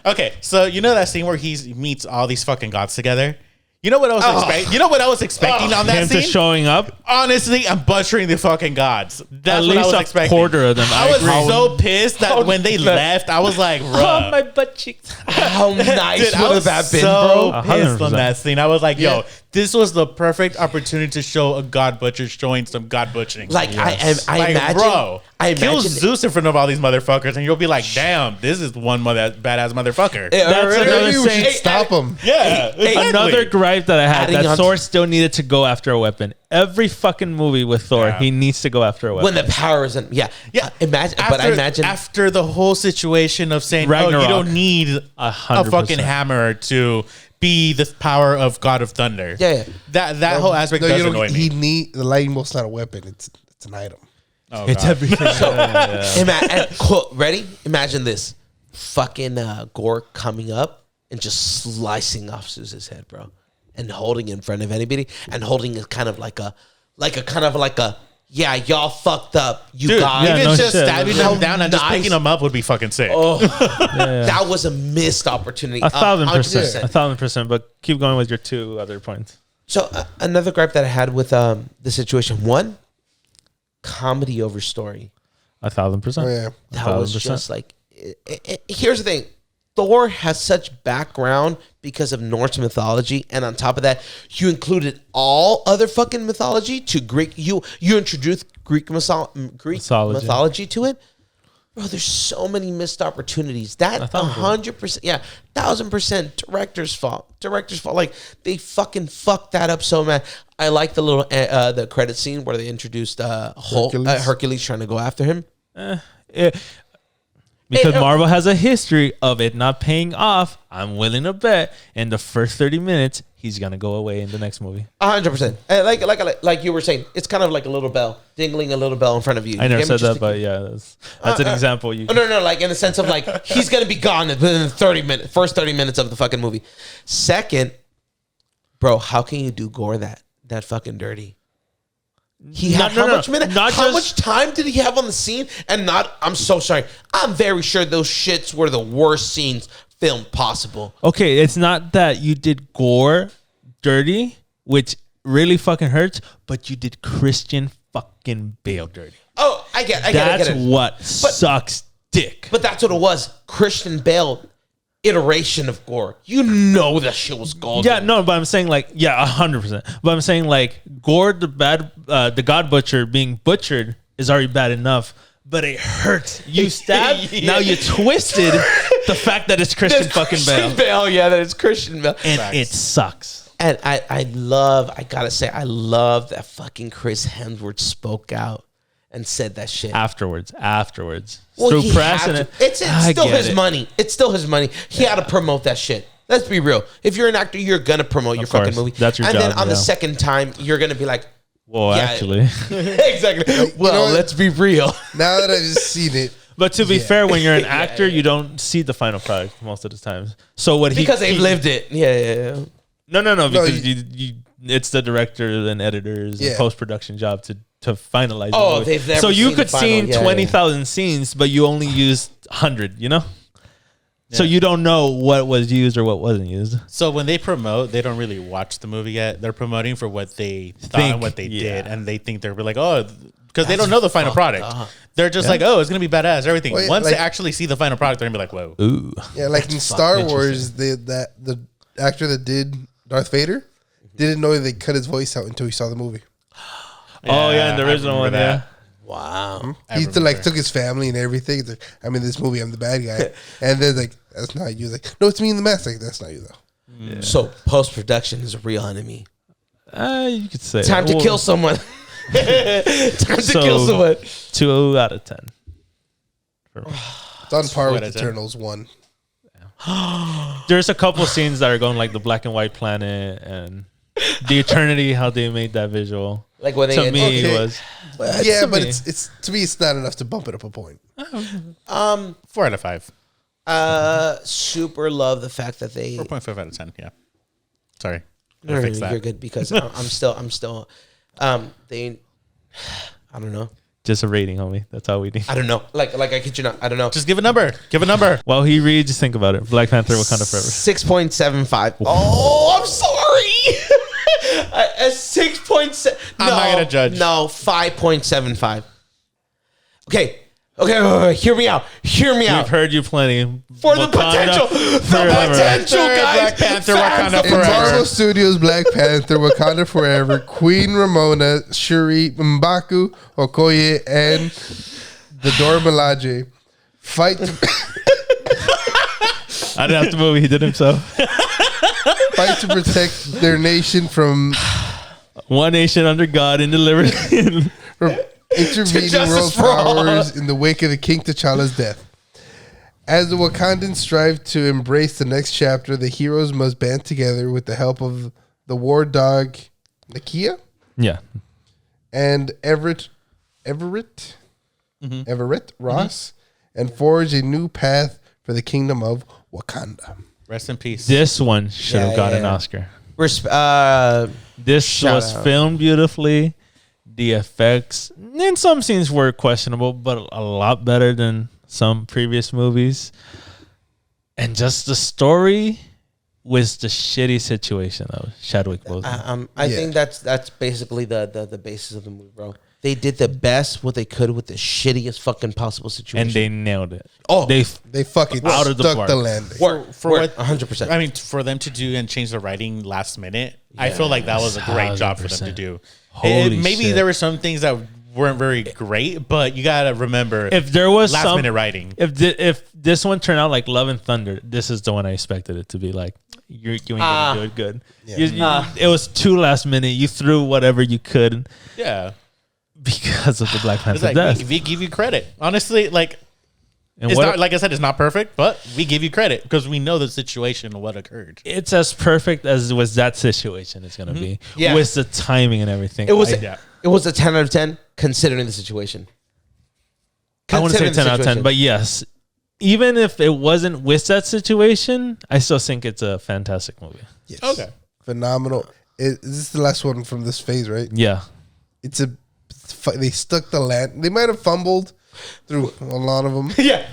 Okay, so you know that scene where he meets all these fucking gods together? You know what I was expecting? You know what I was expecting on that scene? Showing up. Honestly, I'm butchering the fucking gods. That's At what I least was expecting. Quarter of them. I was so pissed that when they left, I was like, "Bro, my butt cheeks." How nice dude, would have that been, so bro? pissed on that scene. I was like, "Yo, this was the perfect opportunity to show a god butcher showing some god butchering." Like I imagine, bro, I kill imagine Zeus in front of all these motherfuckers, and you'll be like, "Damn, this is one badass motherfucker." That's another Maybe we should saying. stop him. Yeah, exactly. Another gripe that I had Adding that on Thor still needed to go after a weapon. Every fucking movie with Thor, he needs to go after a weapon. when the power isn't. Yeah. Imagine, but I imagine after the whole situation of saying, "Oh, you Ragnarok. don't need a 100%. fucking hammer to be the power of God of Thunder." Yeah. That whole aspect No, does you don't. annoy me. He need the lightning bolt's not a weapon. It's an item. Oh, it's God. everything. Ready? Imagine this: fucking Gore coming up and just slicing off Zeus's head, bro, and holding it in front of anybody, and holding it kind of like a yeah, y'all fucked up, you guys. yeah, Even no just shit. stabbing them down and just Nice. picking them up would be fucking sick. That was a missed opportunity. 1,000%. 100%. 1,000%. But keep going with your two other points. So another gripe that I had with the situation: one, comedy over story. 1,000%. Oh yeah. That was just like. Here's the thing: Thor has such background because of Norse mythology, and on top of that, you included all other fucking mythology to Greek. You introduced Greek mythology to it. Bro, there's so many missed opportunities. That 100%, yeah, 1,000% director's fault. Like they fucking fucked that up so bad. I like the little the credit scene where they introduced Hercules trying to go after him. Because Marvel has a history of it not paying off. I'm willing to bet in the first 30 minutes, he's going to go away in the next movie. 100%. Like you were saying, it's kind of like a little bell, dingling a little bell in front of you. I never said that, but yeah, that's an example. No, like in the sense of like, he's going to be gone within the first 30 minutes of the fucking movie. Second, bro, how can you do Gore that fucking dirty? He had how much time did he have on the scene? I'm so sorry. I'm very sure those shits were the worst scenes filmed possible. Okay, it's not that you did Gore dirty, which really fucking hurts, but you did Christian fucking Bale dirty. Oh, I get it. That's what sucks dick. But that's what it was. Christian Bale iteration of Gore. You know that shit was golden. Yeah, no, but I'm saying like, 100%. But I'm saying like Gore, the God Butcher being butchered is already bad enough, but it hurts. You stabbed, now you twisted the fact that it's Christian fucking Bale. Yeah, that it's Christian Bale. And it sucks. And I gotta say, I love that fucking Chris Hemsworth spoke out and said that shit. Afterwards. Well, Through press and it's still his money. It's still his money. He had to promote that shit. Let's be real. If you're an actor, you're gonna promote your fucking movie. That's your and job. And then on the second time, you're gonna be like, well, actually. Exactly. Well, let's be real. Now that I've just seen it. But to be fair, when you're an actor, you don't see the final product most of the time. So what because they've lived it. Yeah. No, because you it's the director and editors and post-production job to finalize. Oh, they've never. So you seen could the final. see 20,000 scenes, but you only used 100. You know. Yeah. So you don't know what was used or what wasn't used. So when they promote, they don't really watch the movie yet. They're promoting for what they thought and what they did, and they think they're like, oh, because they don't know the final product. They're just like, oh, it's gonna be badass, everything. Well, Once they actually see the final product, they're gonna be like, whoa. Ooh. Yeah, like in Star Wars, the actor that did Darth Vader didn't know they cut his voice out until he saw the movie. In the original one, Wow. Wow. He took his family and everything. It's like, I'm in this movie. I'm the bad guy. And then like, that's not you. Like, no, it's me in the mask. Like, that's not you though. Yeah. So post production is a real enemy. You could say Time to kill someone. Time to kill someone. 2 out of 10. It's on par with Eternals 1. There's a couple scenes that are going like the black and white planet and the eternity, how they made that visual. Like when they to me okay. was Yeah, but it's to me it's not enough to bump it up a point. 4 out of 5. Super love the fact that they 4.5 out of 10. Yeah. Sorry. No, you're good because I'm still they I don't know. just a rating, homie. That's all we need. I don't know. Like I kid you not. I don't know. Just give a number. Give a number. While he reads, just think about it. Black Panther, Wakanda Forever. 6.75. Oh, I'm sorry. A 6.7. I'm not gonna judge. No, 5.75. Okay. Okay, hear me out. Hear me out. We've heard you plenty. For the potential. The potential, guys. Black Panther, Fans, Wakanda In Forever. Marvel Studios' Black Panther, Wakanda Forever, Queen Ramona, Shuri, M'Baku, Okoye, and the Dora Milaje fight to, I didn't have to move. He did himself. fight to protect their nation from One nation under God and liberty. intervening Justice world for all. powers in the wake of the King T'Challa's death. As the Wakandans strive to embrace the next chapter, the heroes must band together with the help of the war dog Nakia Yeah. and Everett Ross, and forge a new path for the kingdom of Wakanda. Rest in peace. This one should have Yeah, got an yeah. Oscar. This Shout was out. filmed beautifully. The effects in some scenes were questionable, but a lot better than some previous movies. And just the story was the shitty situation of Chadwick Boseman. I think that's basically the basis of the movie, bro. They did the best what they could with the shittiest fucking possible situation. And they nailed it. Oh. They fucking Out of the stuck park. the landing. For Work, what 100%. I mean, for them to do and change the writing last minute, I feel like that was a great job for them to 1000%. do. Holy Maybe shit. there were some things that weren't very great, but you gotta remember if there was last some minute writing. if this one turned out like Love and Thunder, this is the one I expected it to be like. You ain't gonna do it good. It was too last minute. You threw whatever you could Yeah, because of the Black it's Panther like death. we give you credit. Honestly, like And it's what- not like I said, it's not perfect, but we give you credit because we know the situation and what occurred. it's as perfect as was that situation is gonna be. Yeah. With the timing and everything. It was Yeah. it was a 10 out of 10 considering the situation. I want to say Considering 10 out the of 10, situation. but yes, even if it wasn't with that situation, I still think it's a fantastic movie. Yes. Okay. Phenomenal. This is the last one from this phase, right? Yeah. They stuck the land. They might have fumbled through a lot of them, Yeah.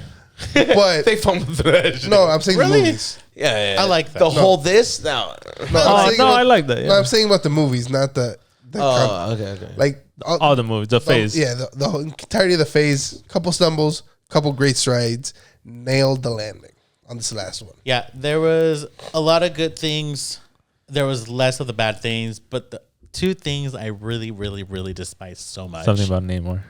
but They fumbled through that shit. no, I'm saying Really? the movies. Yeah. I like that. The whole this now. No, Oh, I'm saying no, about- I like that. No, Yeah. I'm saying about the movies, not the Oh, okay. like All the movies, the phase. Yeah, the whole entirety of the phase. Couple stumbles, couple great strides, nailed the landing on this last one. Yeah, there was a lot of good things. There was less of the bad things, but the two things I really, really, really despise so much. Something about Namor.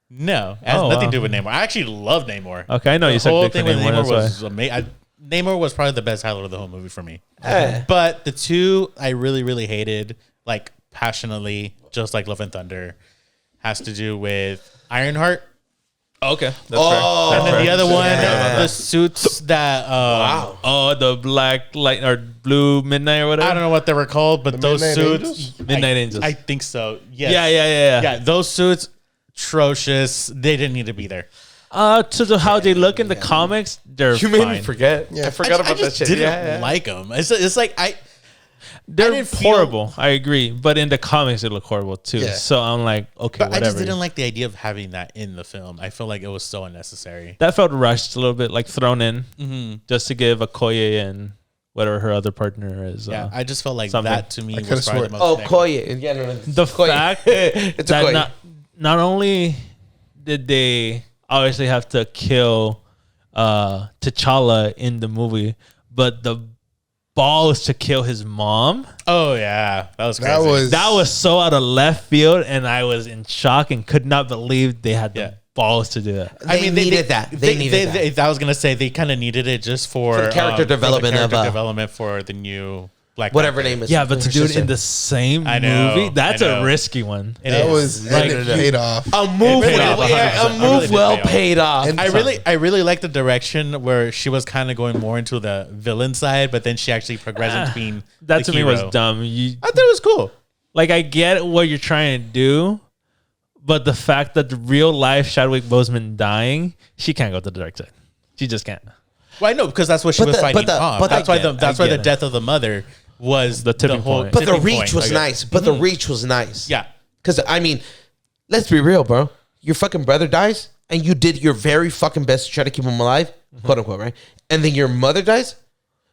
No, it has Oh, nothing wow. to do with Namor. I actually love Namor. Okay, I know The you said whole big thing fan with Namor, Namor that's was amazing. Namor was probably the best highlight of the whole movie for me. Eh. But the two I really, really hated, like passionately, just like Love and Thunder, has to do with Ironheart. Okay. Oh, And then the other one, yeah. the suits that Wow. Oh, the black light or blue midnight or whatever. I don't know what they were called, but those Midnight suits, Angels? Midnight Angels. I think so. Yes. Yeah. Yeah, those suits, atrocious. They didn't need to be there. How they look in the comics, they're You made fine. me forget. Yeah. I forgot about that just shit. didn't Yeah. like them. It's like I They're didn't feel- horrible. I agree, but in the comics, they look horrible too. Yeah. So I'm like, okay, But whatever. I just didn't like the idea of having that in the film. I feel like it was so unnecessary. That felt rushed a little bit, like thrown in just to give Okoye and whatever her other partner is. Yeah, I just felt like something. that to me I coulda was probably the swore- most. Oh, negative. Koye. Yeah, no. the Koye. fact It's a that Koye. not only did they obviously have to kill T'Challa in the movie, but the balls to kill his mom. Oh yeah, that was crazy. That was so out of left field, and I was in shock and could not believe they had the balls to do that. They needed that. They needed that. I was gonna say they kind of needed it just for the character development development for the new Black whatever Panther. name is. Yeah, but to do it in the same movie, that's a risky one. That was like it paid off. A move, paid off. And I really like the direction where she was kind of going more into the villain side, but then she actually progressed into being that the to me hero. was dumb. I thought it was cool. Like, I get what you're trying to do, but the fact that the real life Chadwick Boseman dying, she can't go to the dark side. She just can't. Well, I know because that's what she was fighting off. That's why the death of the mother was the tipping point. But the reach was nice. But the reach was nice. Yeah. Because, I mean, let's be real, bro. Your fucking brother dies, and you did your very fucking best to try to keep him alive, quote unquote, right? And then your mother dies?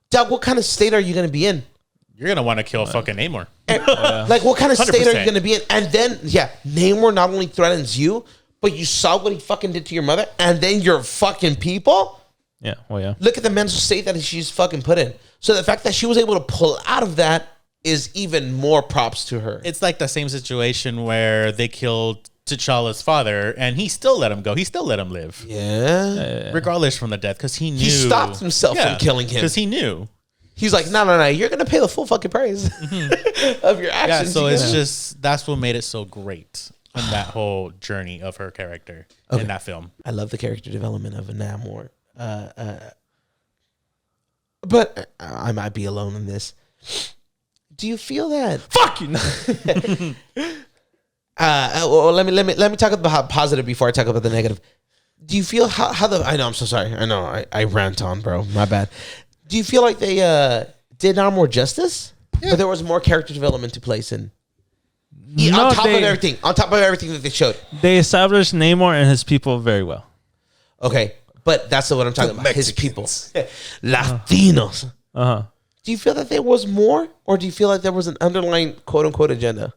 Dog, what kind of state are you going to be in? You're going to want to kill fucking Namor. Like, what kind of state 100%. are you going to be in? And then, Namor not only threatens you, but you saw what he fucking did to your mother, and then your fucking people? Yeah, well, yeah. Look at the mental state that she's fucking put in. So the fact that she was able to pull out of that is even more props to her. It's like the same situation where they killed T'Challa's father, and he still let him go. He still let him live. Yeah. Regardless from the death, because he knew. He stopped himself from killing him. Because he knew. He's like, no. You're going to pay the full fucking price of your actions. Yeah, so it's just, that's what made it so great in that whole journey of her character in that film. I love the character development of Namor. But I might be alone in this. Do you feel that? Fuck you. Well, let me talk about positive before I talk about the negative. Do you feel how the? I know. I'm so sorry. I know. I rant on, bro. My bad. Do you feel like they did Namor justice? Yeah. Or there was more character development to place in? On top of everything that they showed. They established Namor and his people very well. Okay. But that's what I'm talking about. His people. Latinos. Uh-huh. Do you feel that there was more? Or do you feel like there was an underlying quote-unquote agenda?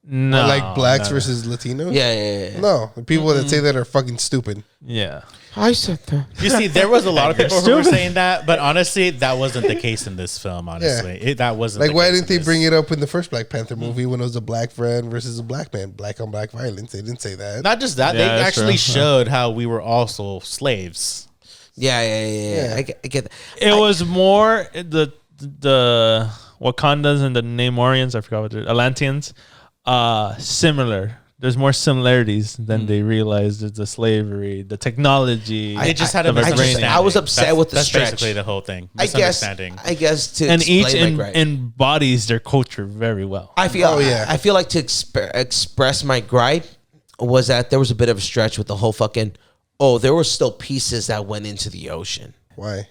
No. Like blacks versus Latinos? Yeah. No. The people that say that are fucking stupid. Yeah. I said that. You see, there was a lot of people who were saying that, but honestly, that wasn't the case in this film, honestly. That wasn't like, the why case didn't they in bring it up in the first Black Panther movie when it was a black friend versus a black man? Black on black violence. They didn't say that. Not just that, Yeah, they that's actually true. showed how we were also slaves. Yeah. I get that. It was more the Wakandans and the Namorians, I forgot what they're, Atlanteans, similar. There's more similarities than they realized. It's the slavery, the technology. They just had a the misunderstanding. I was upset with the that's stretch. basically the whole thing. I guess to and each explain my gripe. embodies their culture very well. I feel like to express my gripe was that there was a bit of a stretch with the whole fucking. Oh, there were still pieces that went into the ocean. Why?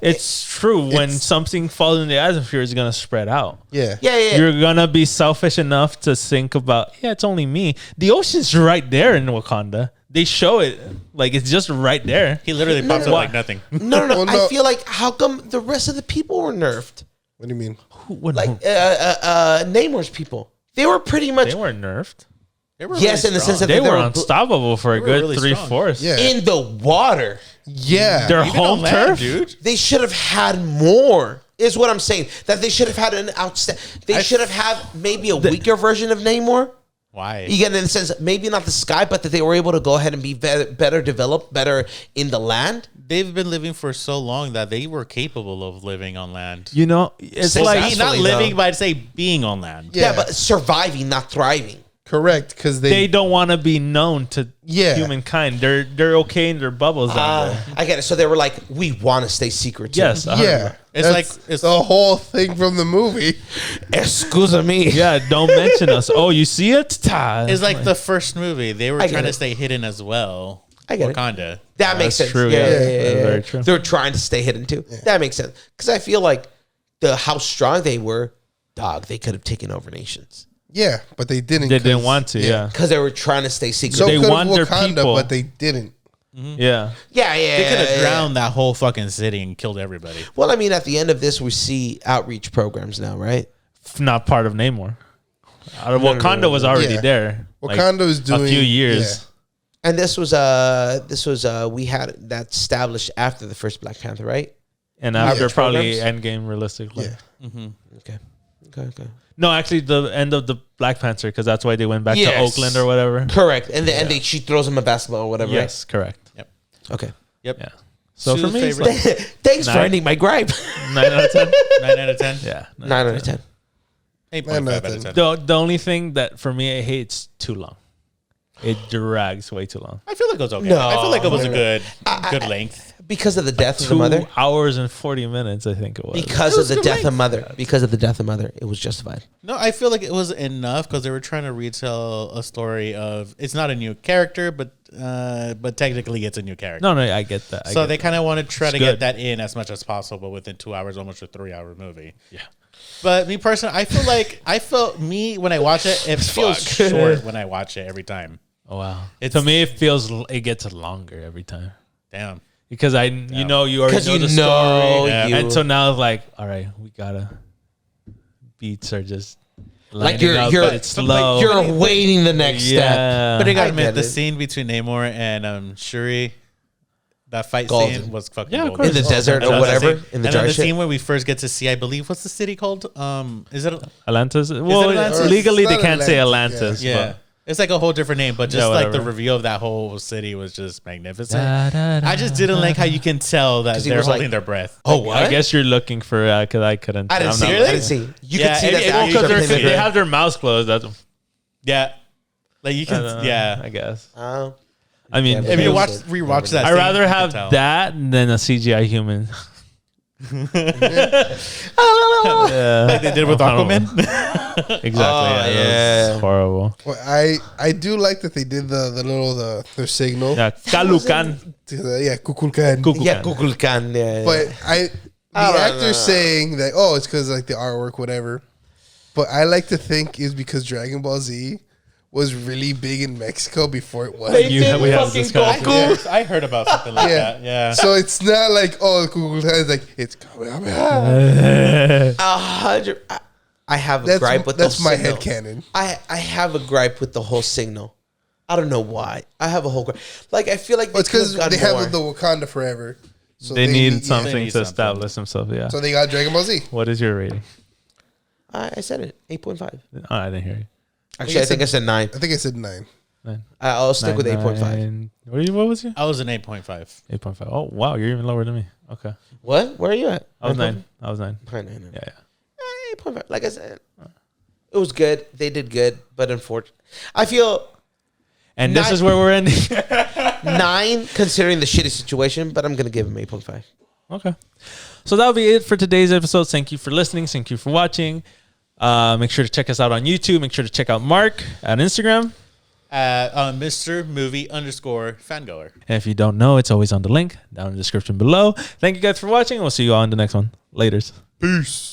It's true. When something falls in the atmosphere, it's going to spread out. Yeah. You're going to be selfish enough to think about, it's only me. The ocean's right there in Wakanda. They show it like it's just right there. He literally pops up like nothing. No. Well, no. I feel like how come the rest of the people were nerfed? What do you mean? Like Namor's people. They were pretty much. They weren't nerfed. Yes, in the sense that They were unstoppable for a good really 3/4. Yeah. in the water. Yeah. Their Even home on land, turf, dude. They should have had more. Is what I'm saying. That they should have had an outstanding. They should have had maybe a weaker version of Namor. Why? You get in the sense, maybe not the sky, but that they were able to go ahead and be better developed, better in the land. They've been living for so long that they were capable of living on land. it's Well, like that's- Not Successfully, living, though. but I'd say being on land. Yeah, but surviving, not thriving. Correct. Because they don't want to be known to Yeah. humankind. They're okay in their bubbles down there. I get it. So they were like, we want to stay secret. Too. Yes. Yeah. It's That's like- it's- the whole thing from the movie. Excuse me. Yeah, don't mention us. Oh, you see it? It's like the first movie. They were I get trying to it. stay hidden as well. I get it. Wakanda. That makes sense. That's true. Yeah. That's very true. They're trying to stay hidden too. That makes sense. Because I feel like how strong they were, dog, they could have taken over nations. Yeah, but they didn't. They didn't want to. Yeah. Because they were trying to stay secret. So They could want their Wakanda, people. but they didn't. Yeah. yeah. They could have drowned that whole fucking city and killed everybody. Well, I mean, at the end of this, we see outreach programs now, right? Not part of Namor. Wakanda was already Yeah. there. Wakanda was doing a few years. And this was we had that established after the first Black Panther, right? and after Average probably programs? Endgame, realistically. Yeah. Okay. No, actually, the end of the Black Panther, because that's why they went back to Yes. Oakland or whatever. Correct. And she throws him a basketball or whatever. Yes, correct. Yep. Right? Okay. Yep. Yeah. So Sue's for me, it's favorite. like Thanks for 9. ending my gripe. 9 out of 10. 9 out of 10. Yeah, 9 out of 10. 8.5 out of 10. The only thing that for me I hate, it's too long. It drags way too long. I feel like it was okay. No. I feel like it was a No. good length. Because of the death of the 2 mother. hours and 40 minutes, I think it was. Because of the death of mother. Because of the death of mother. It was justified. No, I feel like it was enough because they were trying to retell a story of it's not a new character, but technically it's a new character. No, I get that. So they kind of want to try It's to good. get that in as much as possible within 2 hours, almost a 3-hour movie. Yeah. But me personally, I felt when I watch it, it feels short when I watch it every time. Oh wow. To me, it gets longer every time Damn. because you already know Because the you story, know and so now it's like, all right, we gotta beats are just Like lining up, but it's slow. You're waiting the next step. Yeah. But I I gotta admit, get the it. scene between Namor and Shuri, that fight Golden. scene was fucking Yeah, of golden. In the course. desert And or then whatever. And In the then dry the shit. scene where we first get to see, I believe, what's the city called? Is it? Atlantis. Well, Atlantis? legally It's they not can't say Atlantis, Atlantis. Yeah. It's like a whole different name, but just Yeah, like the whatever. review of that whole city was just magnificent. But I just didn't like how you can tell that 'Cause he they're was like- holding their breath. Oh, what? I guess you're looking for because I couldn't. I didn't I'm see not it. I looking. didn't see. You Yeah, could see it- that. it- the well, actors 'cause are playing they the- have their mouths closed. That's Yeah. Like you can, yeah. I guess. Oh. I mean, Yeah, If you Bullshit. rewatch that, I'd scene, rather you can have tell. that than a CGI human. like they did with Aquaman. Exactly. Oh, That yeah. was horrible. Well, I do like that they did their signal. Yeah, Kalukan. Kukulkan. Yeah, Kukulkan. Yeah. But I the don't actor's know. saying that it's because like the artwork, whatever. But I like to think is because Dragon Ball Z was really big in Mexico before it was. We have discussed. Yes, I heard about something like Yeah. that. Yeah. So it's not like Kukulkan is like it's Kamehameha. 100. I have a gripe with That's the my signal. headcanon. I have a gripe with the whole signal. I don't know why. I have a whole gripe. Like I feel like Well, it's because could've they done have more. the Wakanda forever. So They need yeah. something They need to something. establish themselves. Yeah. So they got Dragon Ball Z. What is your rating? I said it. 8.5. Oh, I didn't hear you. Actually, I think I said 9. I think I said 9. I'll stick with 8.5. 9. What was you? I was an 8.5. 8.5. Oh wow, you're even lower than me. Okay. What? Where are you at? I was 9. I was 9. 9. Yeah, yeah. 8.5. Like I said, it was good. They did good, but unfortunately, I feel And this Nine- is where we're ending. 9 considering the shitty situation, but I'm gonna give him 8.5. Okay. So that'll be it for today's episode. Thank you for listening. Thank you for watching. Make sure to check us out on YouTube. Make sure to check out Mark on Instagram. Mr. Movie _fangoer. And if you don't know, it's always on the link down in the description below. Thank you guys for watching. We'll see you all in the next one. Laters. Peace.